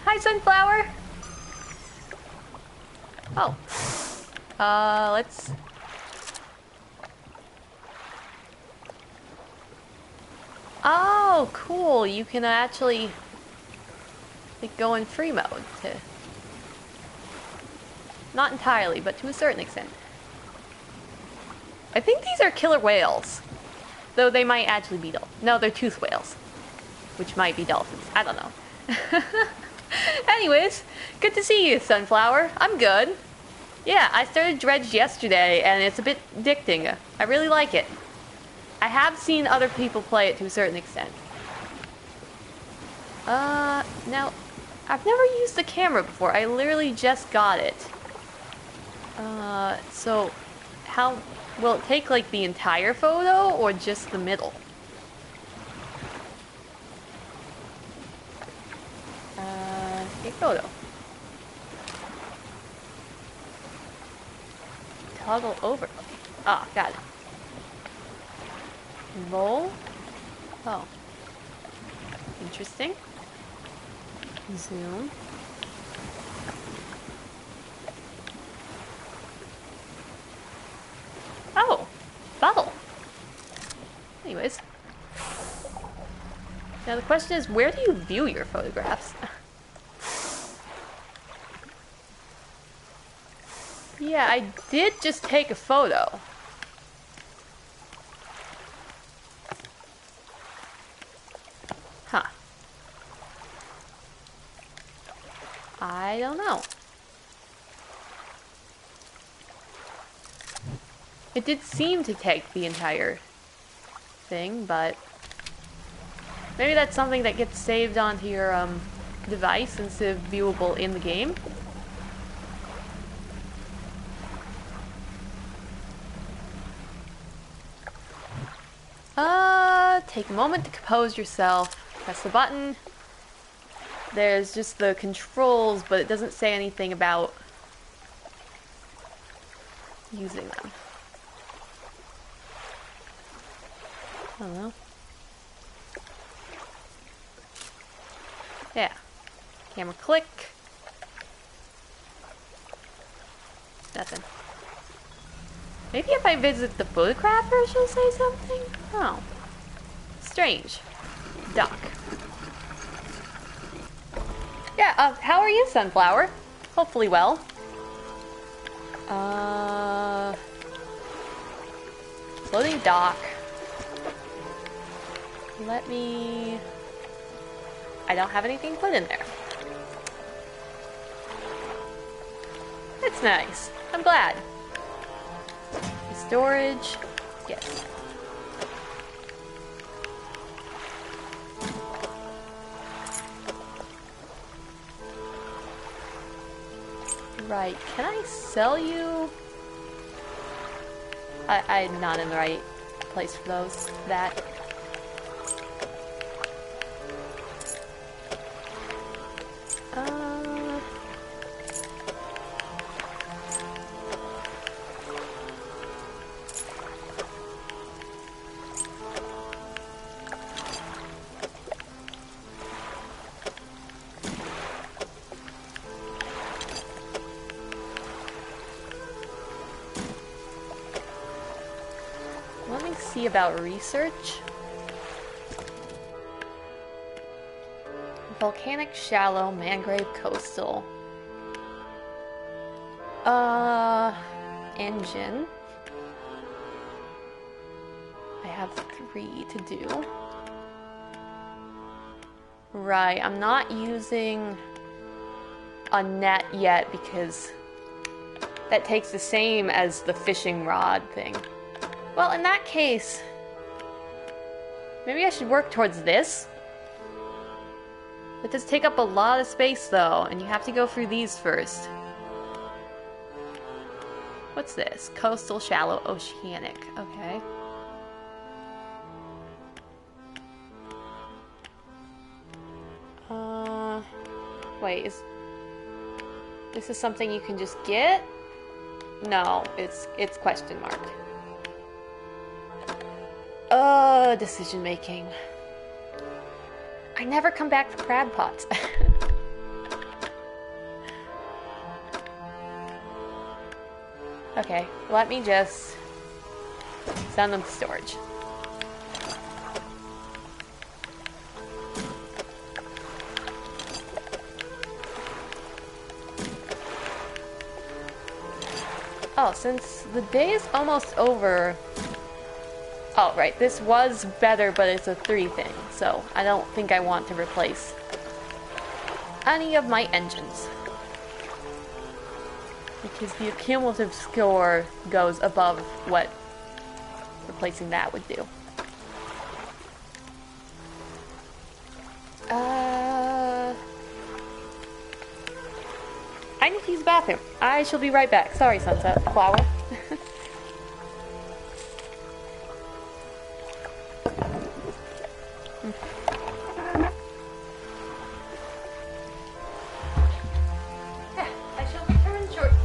Hi, Sunflower! Oh. Let's... Oh, cool. You can actually like, go in free mode to... Not entirely, but to a certain extent. I think these are killer whales. Though they might actually be dolphins. No, they're tooth whales. Which might be dolphins. I don't know. Anyways, good to see you, Sunflower. I'm good. Yeah, I started Dredge yesterday, and it's a bit addicting. I really like it. I have seen other people play it to a certain extent. Now, I've never used the camera before. I literally just got it. So, how will it take like the entire photo or just the middle? Take photo. Toggle overlay. Ah, got it. Roll. Oh. Interesting. Zoom. Oh, bubble. Anyways. Now the question is, where do you view your photographs? Yeah, I did just take a photo. Huh. I don't know. It did seem to take the entire thing, but maybe that's something that gets saved onto your device instead of viewable in the game. Take a moment to compose yourself. Press the button. There's just the controls, but it doesn't say anything about using them. I don't know. Yeah. Camera click. Nothing. Maybe if I visit the photographer, she'll say something? Oh. Strange. Duck. Yeah, how are you, Sunflower? Hopefully well. Floating dock. Let me... I don't have anything put in there. That's nice. I'm glad. Storage. Yes. Right. Can I sell you? I'm not in the right place for those. That. Let me see about research. Volcanic, shallow, mangrove, coastal. Engine. I have 3 to do. Right, I'm not using a net yet because that takes the same as the fishing rod thing. Well, in that case, maybe I should work towards this. It does take up a lot of space though, and you have to go through these first. What's this? Coastal, shallow, oceanic. Okay. Wait, this is something you can just get? No, it's question mark. Decision making. I never come back for crab pots. Okay, let me just send them to storage. Oh, since the day is almost over... Oh, right, this was better, but it's a 3 thing, so I don't think I want to replace any of my engines. Because the cumulative score goes above what replacing that would do. I need to use the bathroom. I shall be right back. Sorry, Sunset Flower. Yeah, I shall return shortly.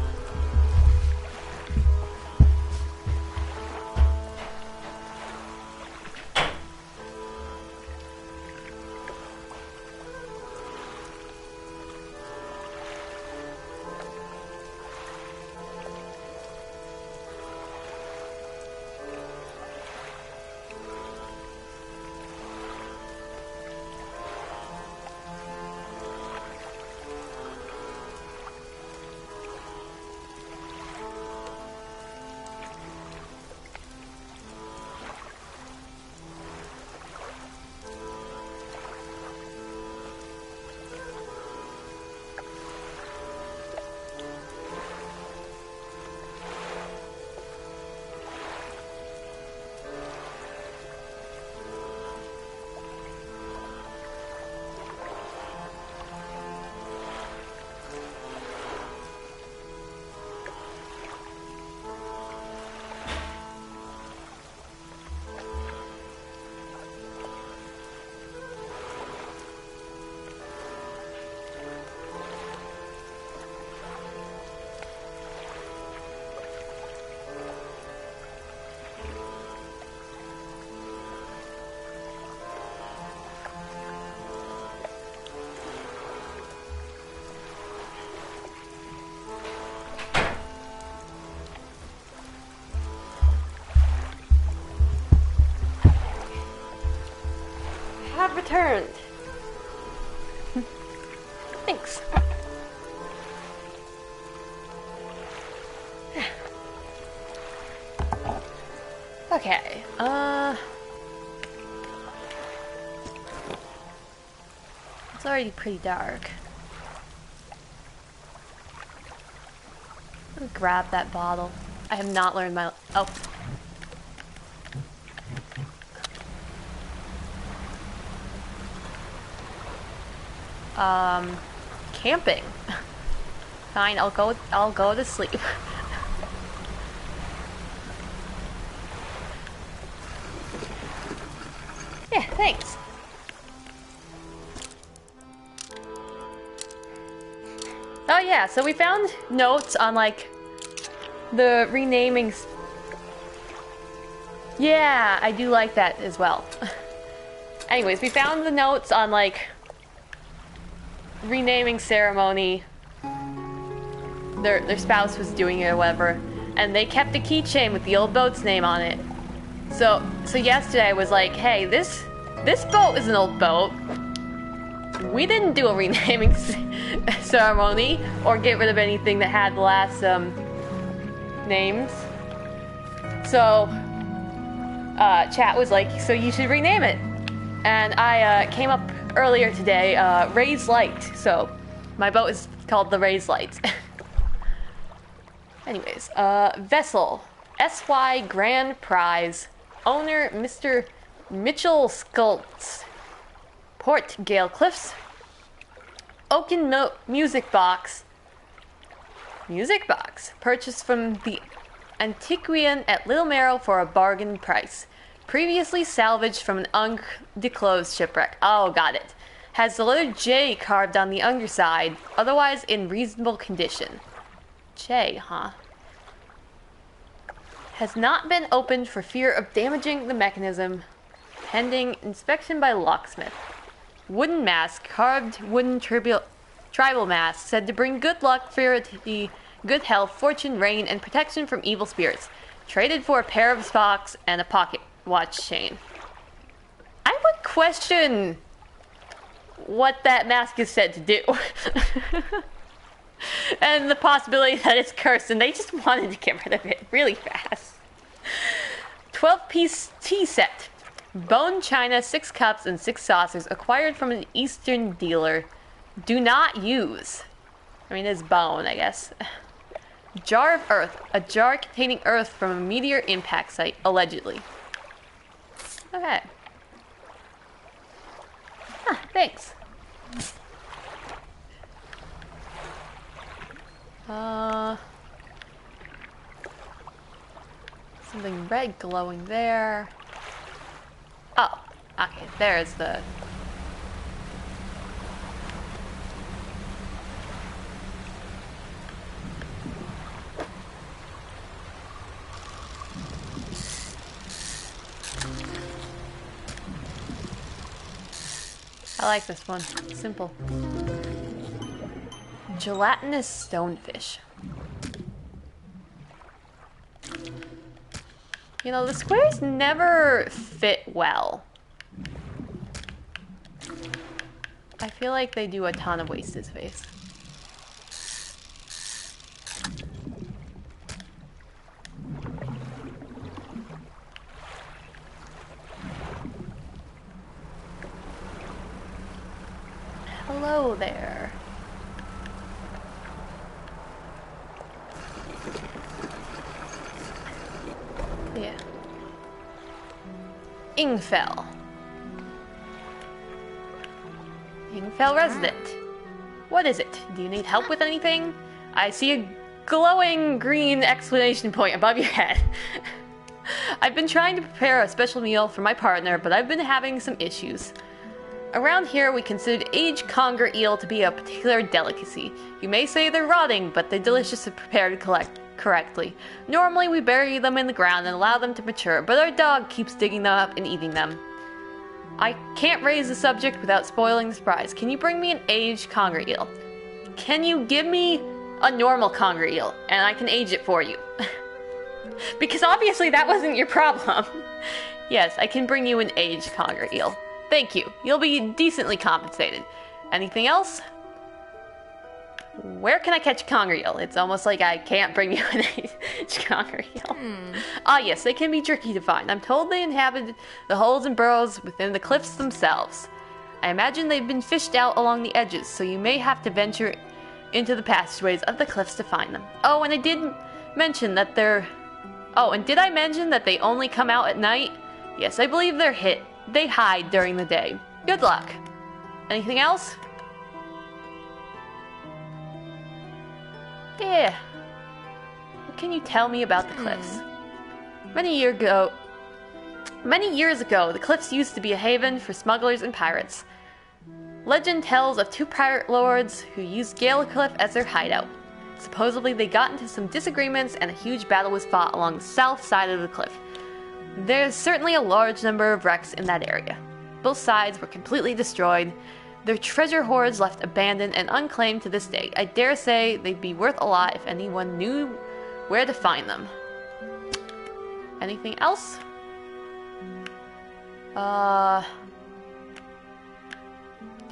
Have returned. Thanks. Okay, it's already pretty dark. Let me grab that bottle. I have not learned my... Oh. Camping. Fine, I'll go to sleep. Yeah, thanks. Oh yeah, so we found notes on like the renamings. Yeah, I do like that as well. Anyways, we found the notes on like renaming ceremony. Their spouse was doing it or whatever, and they kept a keychain with the old boat's name on it. So yesterday I was like, hey, this boat is an old boat. We didn't do a renaming ceremony or get rid of anything that had the last names. So chat was like, so you should rename it. And I came up earlier today, Ray's Light. So my boat is called the Ray's Light. Anyways, vessel, SY Grand Prize, owner Mr. Mitchell Skultz, Port Gale Cliffs, Oaken music box, purchased from the antiquarian at Little Marrow for a bargain price, previously salvaged from an undisclosed shipwreck. Oh, got it. Has the letter J carved on the underside, otherwise in reasonable condition. J, huh? Has not been opened for fear of damaging the mechanism. Pending inspection by locksmith. Wooden mask, carved wooden tribal mask, said to bring good luck, prosperity, good health, fortune, rain, and protection from evil spirits. Traded for a pair of socks and a pocket watch chain. I would question what that mask is said to do. And the possibility that it's cursed and they just wanted to get rid of it really fast. 12-piece tea set. Bone china, 6 cups, and 6 saucers acquired from an Eastern dealer. Do not use. I mean, it's bone, I guess. Jar of earth. A jar containing earth from a meteor impact site, allegedly. Okay. Huh, thanks. Something red glowing there. Oh, Okay, there's the... I like this one. Simple. Gelatinous stonefish. You know, the squares never fit well. I feel like they do a ton of wasted space. Hello there. Yeah. Ingfell. Ingfell resident. What is it? Do you need help with anything? I see a glowing green exclamation point above your head. I've been trying to prepare a special meal for my partner, but I've been having some issues. Around here, we consider aged conger eel to be a particular delicacy. You may say they're rotting, but they're delicious if prepared correctly. Normally, we bury them in the ground and allow them to mature, but our dog keeps digging them up and eating them. I can't raise the subject without spoiling the surprise. Can you bring me an aged conger eel? Can you give me a normal conger eel, and I can age it for you? Because obviously that wasn't your problem. Yes, I can bring you an aged conger eel. Thank you. You'll be decently compensated. Anything else? Where can I catch a conger eel? It's almost like I can't bring you an aged conger eel. Ah, yes, they can be tricky to find. I'm told they inhabit the holes and burrows within the cliffs themselves. I imagine they've been fished out along the edges, so you may have to venture into the passageways of the cliffs to find them. Oh, and I did mention that they're... Oh, and did I mention that they only come out at night? Yes, I believe they hide during the day. Good luck. Anything else? Yeah. What can you tell me about the cliffs? Many years ago, the cliffs used to be a haven for smugglers and pirates. Legend tells of two pirate lords who used Gale Cliff as their hideout. Supposedly, they got into some disagreements and a huge battle was fought along the south side of the cliff. There's certainly a large number of wrecks in that area. Both sides were completely destroyed. Their treasure hoards left abandoned and unclaimed to this day. I dare say they'd be worth a lot if anyone knew where to find them. Anything else? Do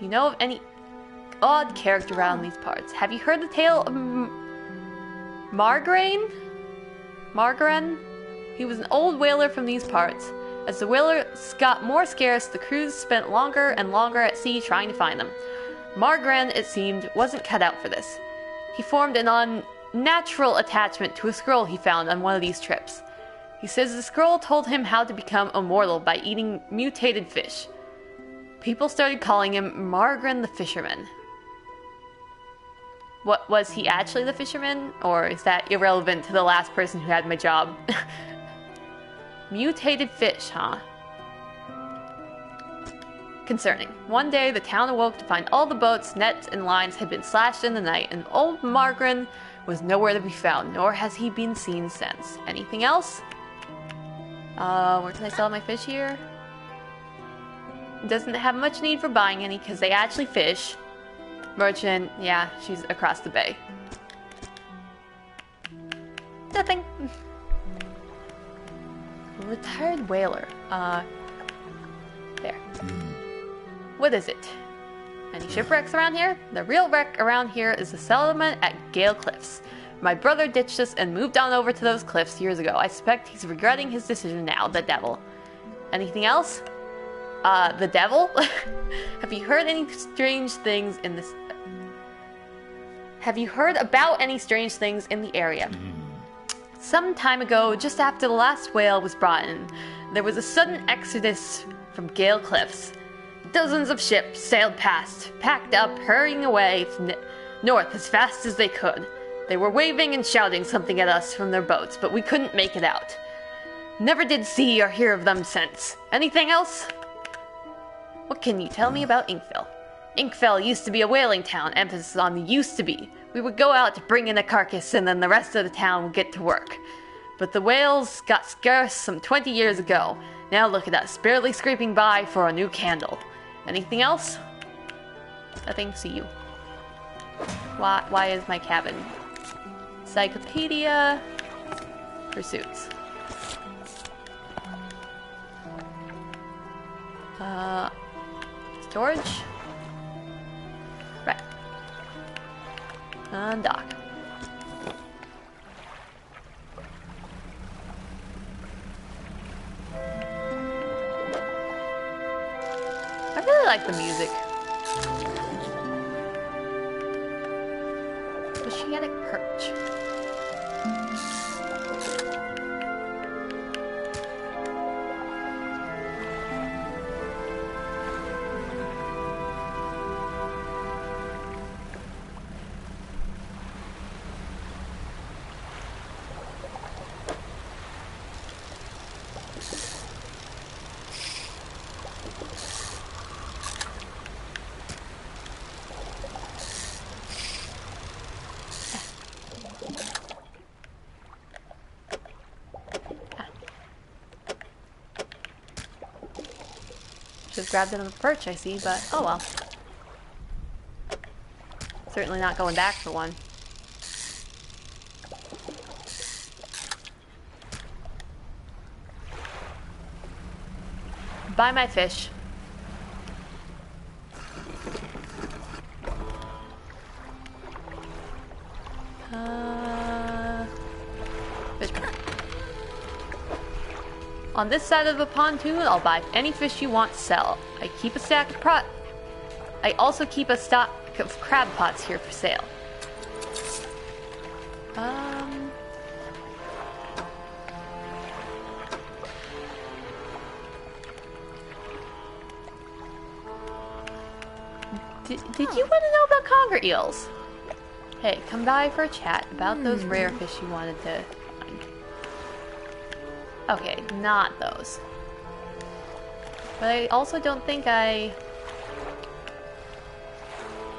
you know of any odd character around these parts? Have you heard the tale of Margarine? He was an old whaler from these parts. As the whalers got more scarce, the crews spent longer and longer at sea trying to find them. Margren, it seemed, wasn't cut out for this. He formed an unnatural attachment to a scroll he found on one of these trips. He says the scroll told him how to become immortal by eating mutated fish. People started calling him Margren the Fisherman. What, was he actually the fisherman? Or is that irrelevant to the last person who had my job? Mutated fish, huh? Concerning. One day, the town awoke to find all the boats, nets, and lines had been slashed in the night, and old Margren was nowhere to be found, nor has he been seen since. Anything else? Where can I sell my fish here? Doesn't have much need for buying any, because they actually fish. Merchant, yeah, she's across the bay. Nothing. Retired whaler. There. What is it? Any shipwrecks around here? The real wreck around here is the settlement at Gale Cliffs. My brother ditched us and moved on over to those cliffs years ago. I suspect he's regretting his decision now, the devil. Anything else? The devil? Have you heard any strange things in this... Have you heard about any strange things in the area? Some time ago, just after the last whale was brought in, there was a sudden exodus from Gale Cliffs. Dozens of ships sailed past, packed up, hurrying away north as fast as they could. They were waving and shouting something at us from their boats, but we couldn't make it out. Never did see or hear of them since. Anything else? What can you tell me about Inkville? Inkville used to be a whaling town, emphasis on the used to be. We would go out to bring in a carcass and then the rest of the town would get to work. But the whales got scarce some 20 years ago. Now look at us, barely scraping by for a new candle. Anything else? Nothing. See you. Why is my cabin? Encyclopedia. Pursuits. Storage. Right. Undock. I really like the music. Oceanic perch. Just grabbed another perch, I see, but oh well. Certainly not going back for one. Buy my fish. Fish pond. On this side of the pontoon, I'll buy any fish you want to sell. I keep a stack of I also keep a stock of crab pots here for sale. Did you want to know about conger eels? Hey, come by for a chat about those rare fish you wanted to find. Okay, not those. But I also don't think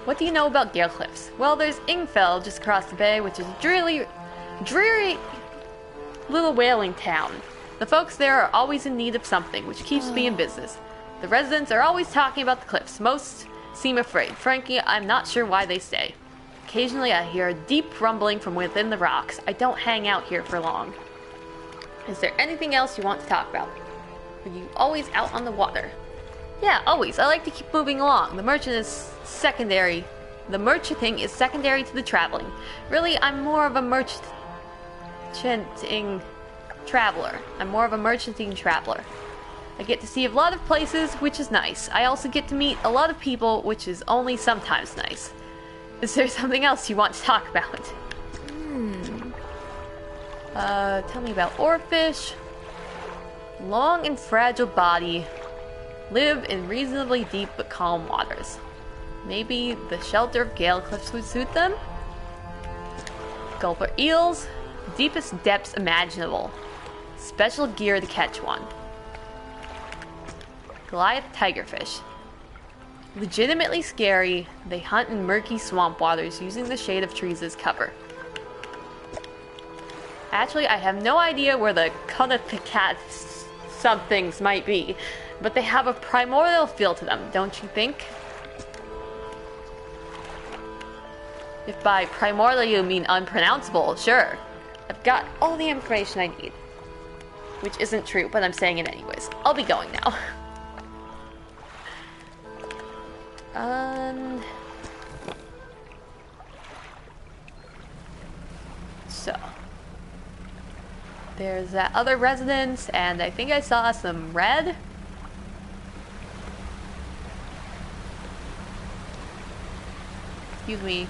What do you know about Gale Cliffs? Well, there's Ingfell just across the bay, which is a dreary little whaling town. The folks there are always in need of something, which keeps me in business. The residents are always talking about the cliffs. Most seem afraid. Frankly, I'm not sure why they stay. Occasionally I hear a deep rumbling from within the rocks. I don't hang out here for long. Is there anything else you want to talk about? Are you always out on the water? Yeah, always. I like to keep moving along. The merchant is secondary. The merchanting is secondary to the traveling. Really, I'm more of a merchanting traveler. I get to see a lot of places, which is nice. I also get to meet a lot of people, which is only sometimes nice. Is there something else you want to talk about? Tell me about oarfish. Long and fragile body. Live in reasonably deep but calm waters. Maybe the shelter of Gale Cliffs would suit them? Gulper eels. Deepest depths imaginable. Special gear to catch one. Goliath tigerfish. Legitimately scary, they hunt in murky swamp waters using the shade of trees as cover. Actually, I have no idea where the Cunnificat somethings might be, but they have a primordial feel to them, don't you think? If by primordial you mean unpronounceable, sure. I've got all the information I need. Which isn't true, but I'm saying it anyways. I'll be going now. So there's that other residence, and I think I saw some red. Excuse me.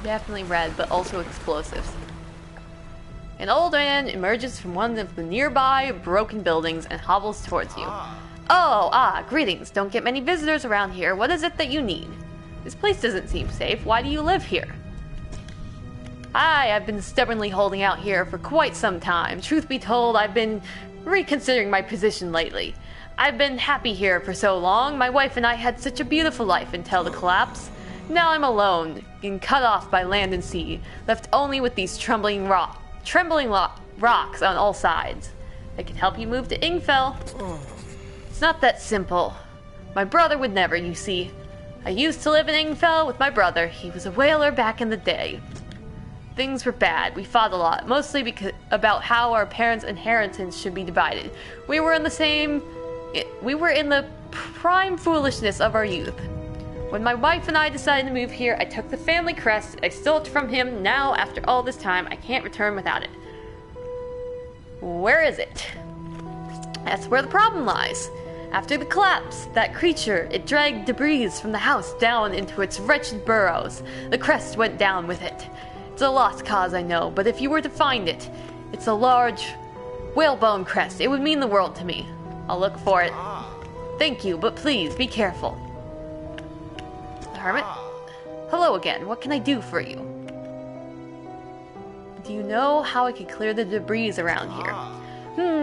Definitely red, but also explosives. An old man emerges from one of the nearby broken buildings and hobbles towards you. Greetings. Don't get many visitors around here. What is it that you need? This place doesn't seem safe. Why do you live here? I've been stubbornly holding out here for quite some time. Truth be told, I've been reconsidering my position lately. I've been happy here for so long. My wife and I had such a beautiful life until the collapse. Now I'm alone and cut off by land and sea, left only with these trembling rocks on all sides. I can help you move to Ingfell. It's not that simple. My brother would never, you see. I used to live in Ingfell with my brother. He was a whaler back in the day. Things were bad. We fought a lot, mostly about how our parents' inheritance should be divided. We were in the prime foolishness of our youth. When my wife and I decided to move here, I took the family crest. I stole it from him. Now, after all this time, I can't return without it. Where is it? That's where the problem lies. After the collapse, that creature, it dragged debris from the house down into its wretched burrows. The crest went down with it. It's a lost cause, I know, but if you were to find it, it's a large whalebone crest. It would mean the world to me. I'll look for it. Thank you, but please, be careful. The hermit? Hello again. What can I do for you? Do you know how I could clear the debris around here?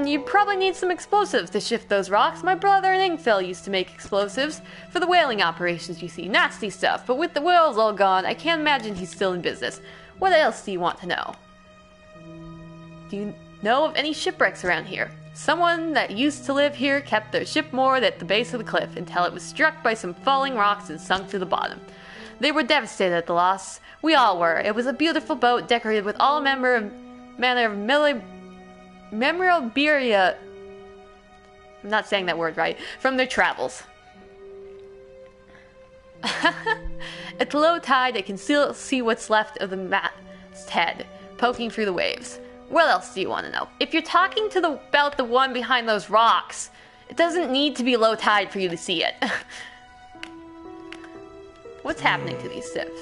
You probably need some explosives to shift those rocks. My brother in Ingfell used to make explosives for the whaling operations, you see. Nasty stuff, but with the whales all gone, I can't imagine he's still in business. What else do you want to know? Do you know of any shipwrecks around here? Someone that used to live here kept their ship moored at the base of the cliff until it was struck by some falling rocks and sunk to the bottom. They were devastated at the loss. We all were. It was a beautiful boat decorated with all manner of memorabilia. I'm not saying that word right. From their travels. At low tide, I can still see what's left of the masthead poking through the waves. What else do you want to know? If you're talking about the one behind those rocks, it doesn't need to be low tide for you to see it. What's happening to these ships?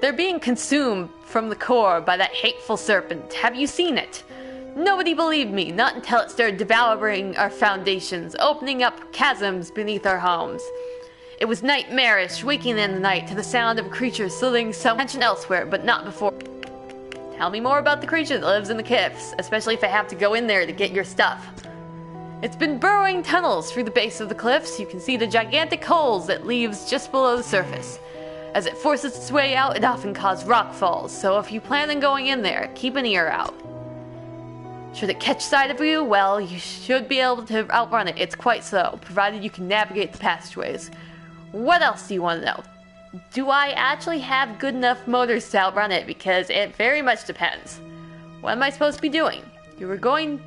They're being consumed from the core by that hateful serpent. Have you seen it? Nobody believed me, not until it started devouring our foundations, opening up chasms beneath our homes. It was nightmarish, waking in the night to the sound of a creature slithering some attention elsewhere, but not before. Tell me more about the creature that lives in the cliffs, especially if I have to go in there to get your stuff. It's been burrowing tunnels through the base of the cliffs. You can see the gigantic holes it leaves just below the surface. As it forces its way out, it often causes rock falls, so if you plan on going in there, keep an ear out. Should it catch sight of you, well, you should be able to outrun it. It's quite slow, provided you can navigate the passageways. What else do you want to know? Do I actually have good enough motors to outrun it? Because it very much depends. What am I supposed to be doing? You were going to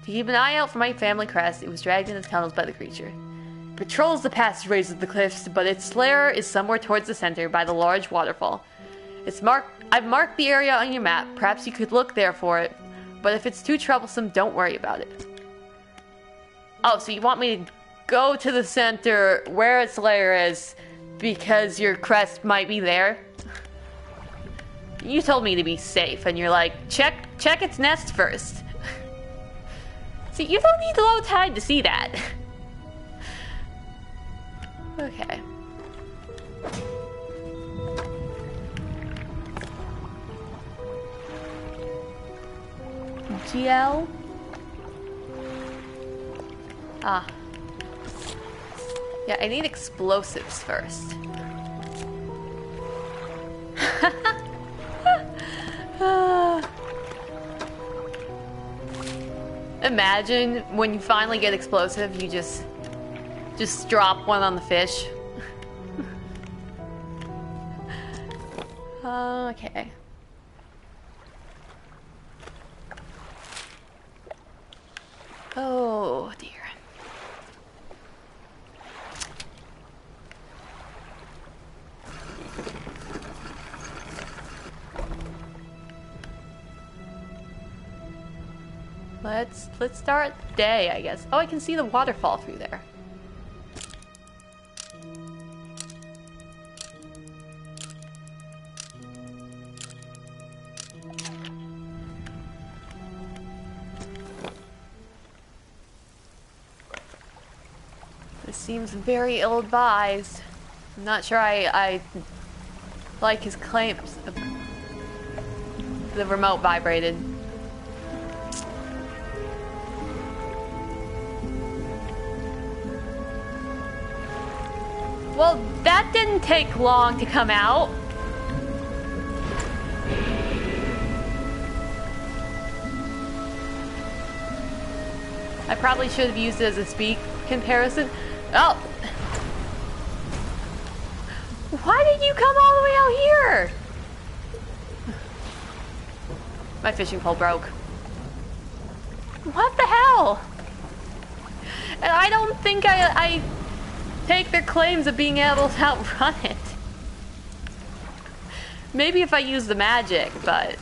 keep an eye out for my family crest. It was dragged into the tunnels by the creature. It patrols the passageways of the cliffs, but its lair is somewhere towards the center by the large waterfall. I've marked the area on your map. Perhaps you could look there for it. But if it's too troublesome, don't worry about it. Oh, so you want me to go to the center where its lair is because your crest might be there? You told me to be safe, and you're like, check its nest first. See, you don't need low tide to see that. Okay. GL? Ah. Yeah, I need explosives first. Imagine when you finally get explosive, you just drop one on the fish. Okay. Oh dear. Let's start the day, I guess. Oh, I can see the waterfall through there. This seems very ill-advised. I'm not sure I like his claims. The remote vibrated. Well, that didn't take long to come out. I probably should have used it as a speed comparison. Oh! Why did you come all the way out here? My fishing pole broke. What the hell? And I don't think I take their claims of being able to outrun it. Maybe if I use the magic, but...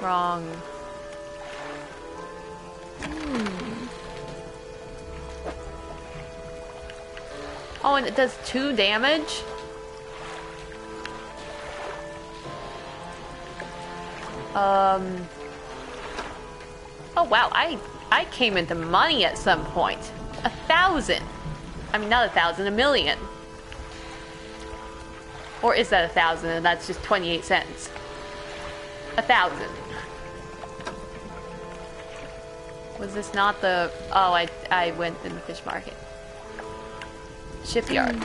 Wrong. Oh, and it does 2 damage? Oh wow, I came into money at some point. 1,000. I mean, not 1,000, 1,000,000. Or is that 1,000 and that's just 28 cents? 1,000. Was this not the... Oh, I went in the fish market. Shipyard.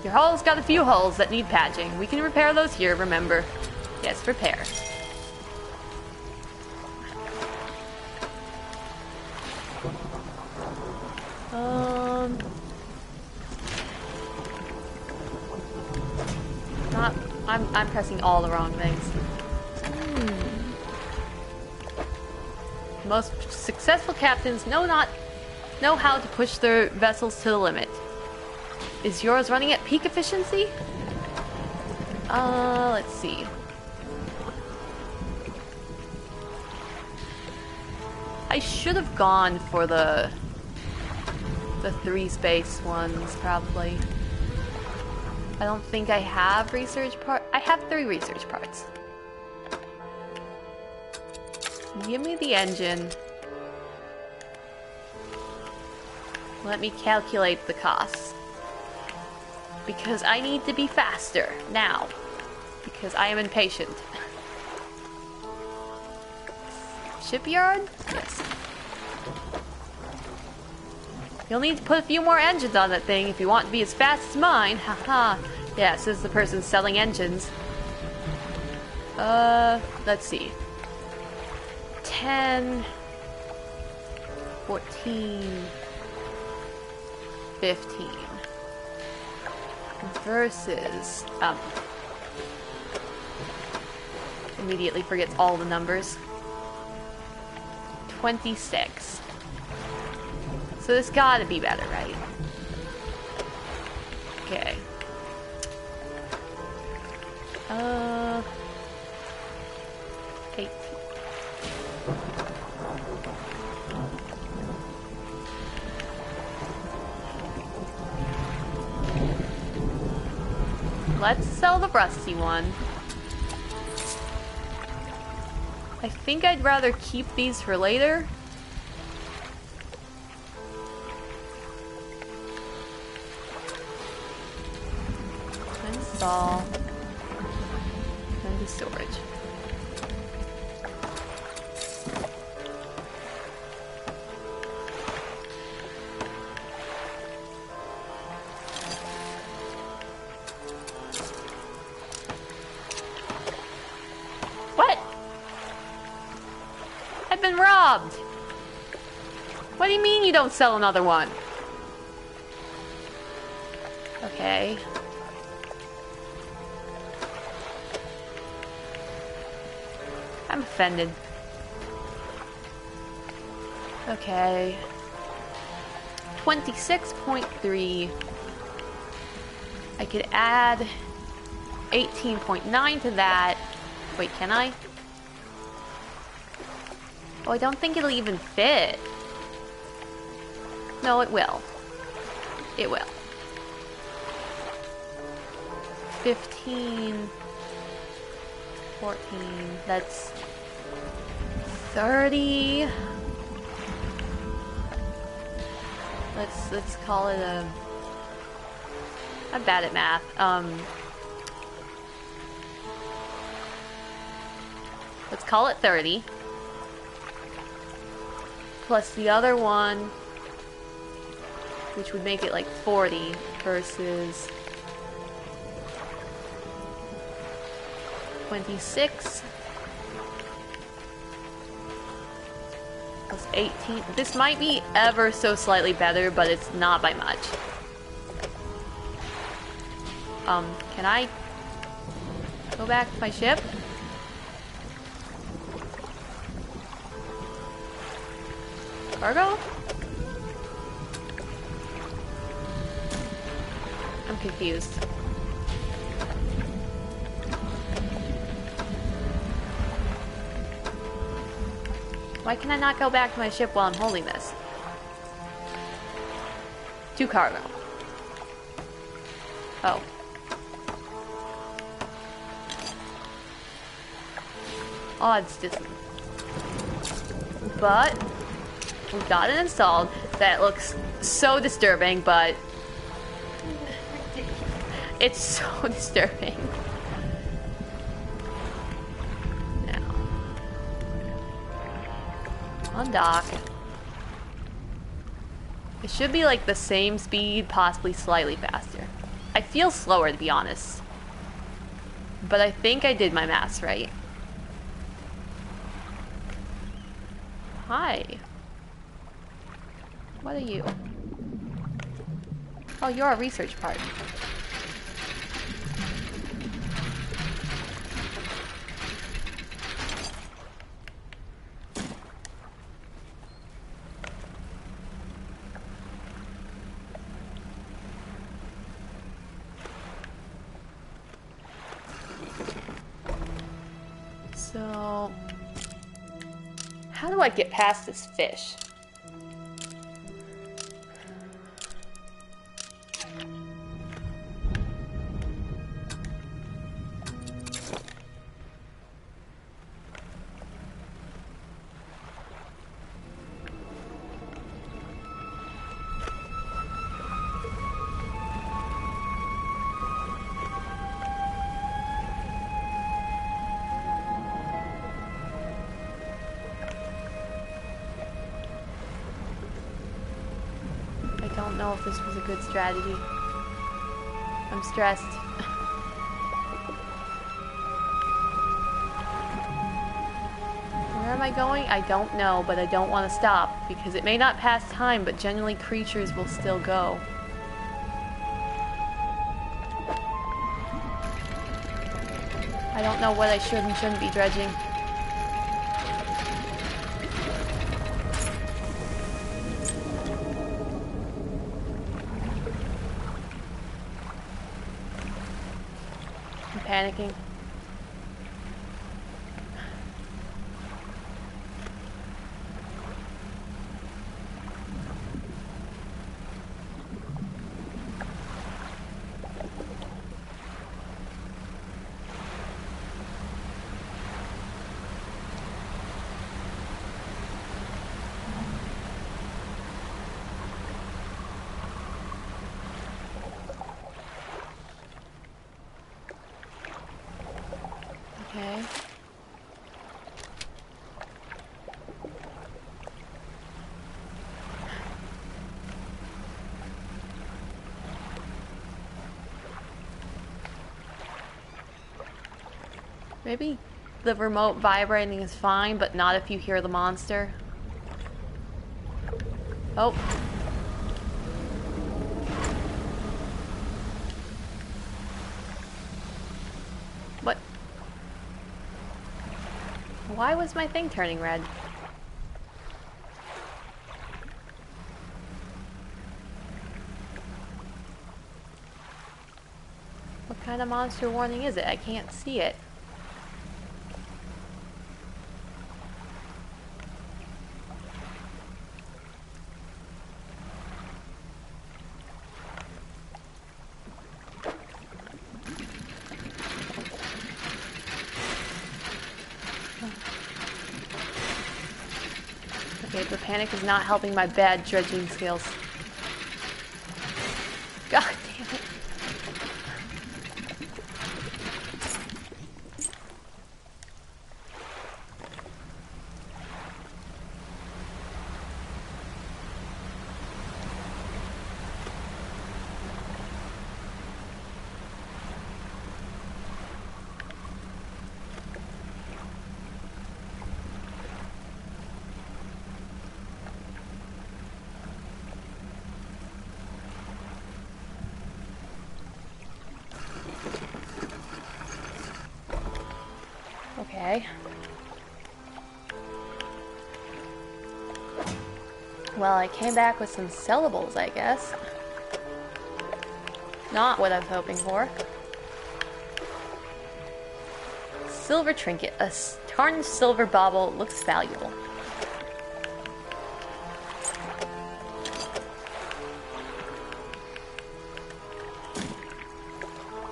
Your hull's got a few holes that need patching. We can repair those here, remember. Yes, repair. I'm pressing all the wrong things. Most successful captains know how to push their vessels to the limit. Is yours running at peak efficiency? Let's see. I should have gone for the 3 space ones, probably. I don't think I have research part. I have 3 research parts. Give me the engine. Let me calculate the costs. Because I need to be faster now. Because I am impatient. Shipyard? Yes. You'll need to put a few more engines on that thing if you want to be as fast as mine. Haha. Yes, this is the person selling engines. Let's see. 10, 14, 15 versus immediately forgets all the numbers. 26. So this gotta be better, right? Okay. 18. Let's sell the rusty one. I think I'd rather keep these for later. Install. And the storage. What? I've been robbed. What do you mean you don't sell another one? Okay. I'm offended. Okay. 26.3. I could add 18.9 to that. Wait, can I? Oh, I don't think it'll even fit. No, it will. It will. 15... 14, that's 30. Let's call it a... I'm bad at math. Let's call it 30. Plus the other one, which would make it like 40 versus 26 plus 18. This might be ever so slightly better, but it's not by much. Can I go back to my ship? Cargo? I'm confused. Why can I not go back to my ship while I'm holding this? To cargo. Oh. Odds distance. But we got it installed. That looks so disturbing, but it's so disturbing. Now, undock. It should be like the same speed, possibly slightly faster. I feel slower, to be honest, but I think I did my maths right. Hi. What are you? Oh, you're a research part. So, how do I get past this fish? I don't know if this was a good strategy. I'm stressed. Where am I going? I don't know, but I don't want to stop because it may not pass time, but generally creatures will still go. I don't know what I should and shouldn't be dredging. Panicking. Okay. Maybe the remote vibrating is fine, but not if you hear the monster. Oh. What? Why was my thing turning red? What kind of monster warning is it? I can't see it. Okay, the panic is not helping my bad dredging skills. Okay. Well, I came back with some sellables, I guess. Not what I was hoping for. Silver trinket. A tarnished silver bauble looks valuable.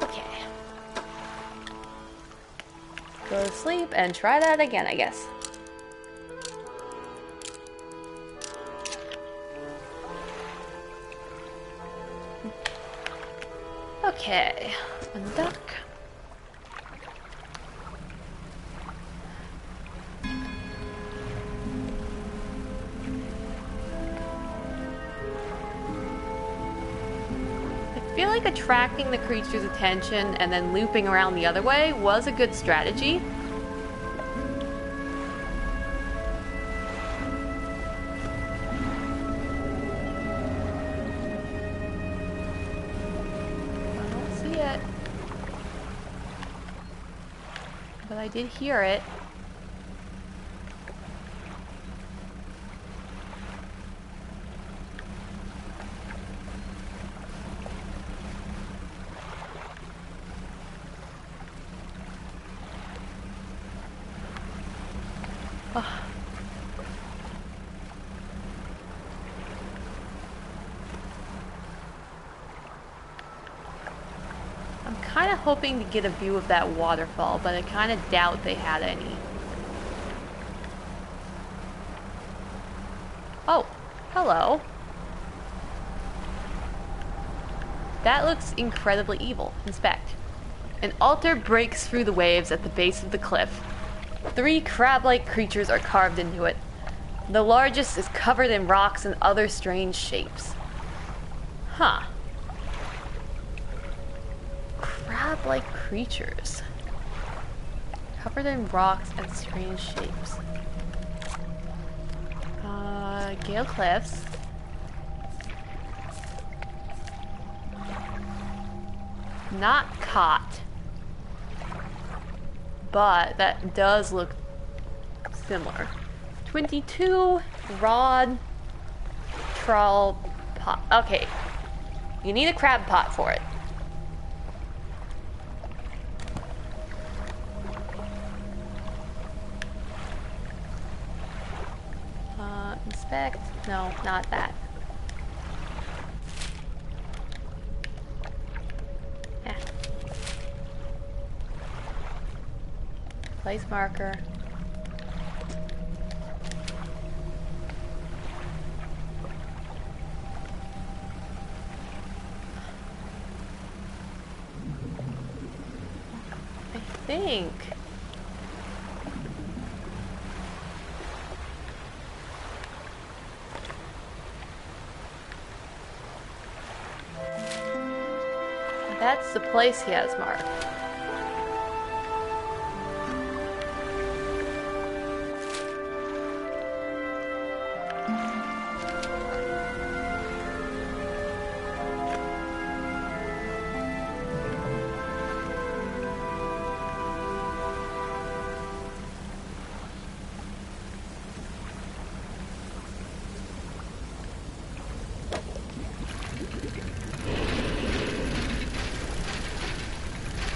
Okay. Go to sleep and try that again, I guess. Okay, unduck. I feel like attracting the creature's attention and then looping around the other way was a good strategy. But I did hear it. Oh. I'm kind of hoping to get a view of that waterfall, but I kind of doubt they had any. Oh, hello. That looks incredibly evil. Inspect. An altar breaks through the waves at the base of the cliff. 3 crab-like creatures are carved into it. The largest is covered in rocks and other strange shapes. Huh. Crab-like creatures. Covered in rocks and strange shapes. Gale Cliffs. Not caught. But that does look similar. 22 rod trawl pot. Okay. You need a crab pot for it. Inspect. No, not that. Eh. Place marker. I think. That's the place he has marked.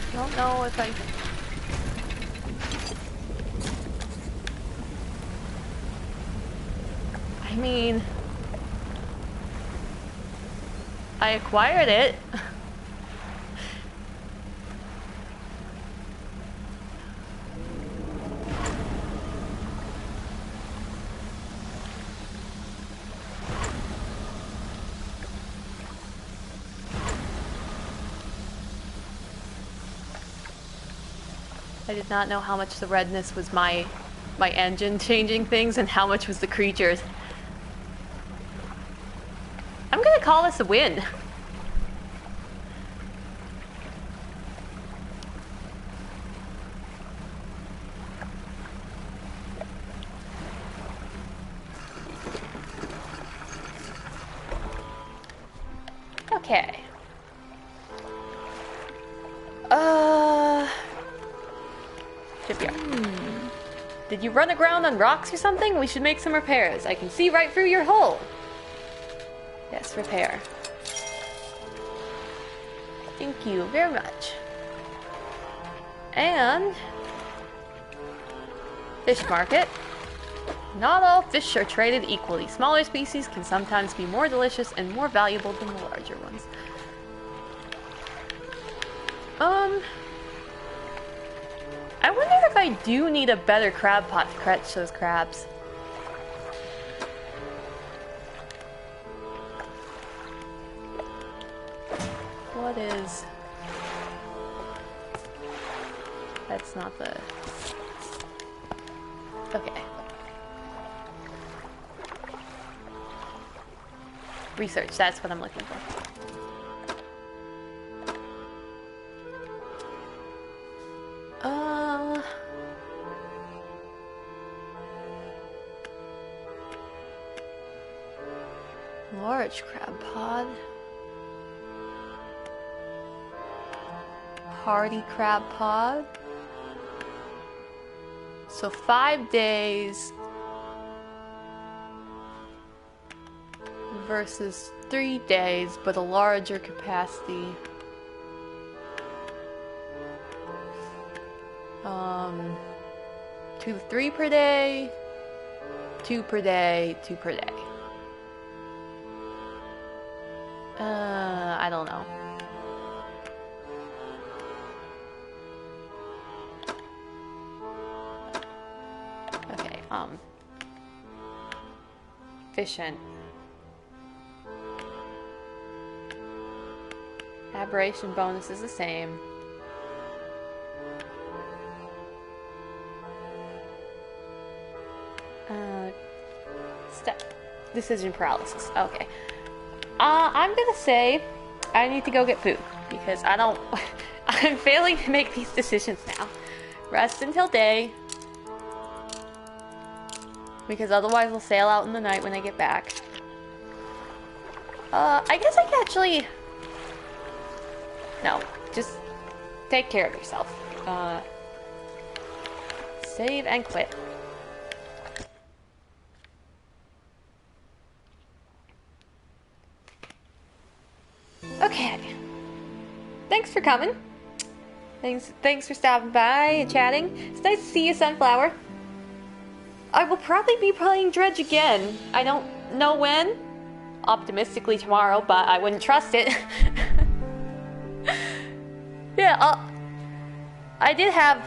I don't know if I mean, I acquired it. I did not know how much the redness was my engine changing things and how much was the creatures. I'm gonna call this a win. Okay. Shipyard. Did you run aground on rocks or something? We should make some repairs. I can see right through your hole. Yes, repair. Thank you very much. And... fish market. Not all fish are traded equally. Smaller species can sometimes be more delicious and more valuable than the larger ones. I wonder if I do need a better crab pot to catch those crabs. What is... That's not the... Okay. Research, that's what I'm looking for. Large crab pod. Hardy crab pod. So 5 days versus 3 days, but a larger capacity. 2 to 3 per day, 2 per day, 2 per day. I don't know. Okay, efficient. Aberration bonus is the same. Decision paralysis. Okay. I'm gonna say I need to go get food because I don't. I'm failing to make these decisions now. Rest until day. Because otherwise we'll sail out in the night when I get back. I guess I can actually... No, just take care of yourself. Save and quit. Okay. Thanks for coming. Thanks for stopping by and chatting. It's nice to see you, Sunflower. I will probably be playing Dredge again. I don't know when. Optimistically tomorrow, but I wouldn't trust it. Yeah, I did have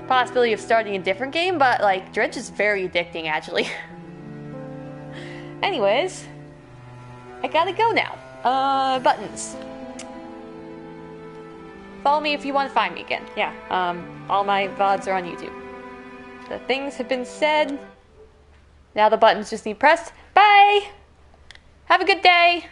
possibility of starting a different game, but like Dredge is very addicting actually. Anyways, I gotta go now. Buttons. Follow me if you want to find me again. Yeah, all my VODs are on YouTube. The things have been said. Now the buttons just need pressed. Bye! Have a good day!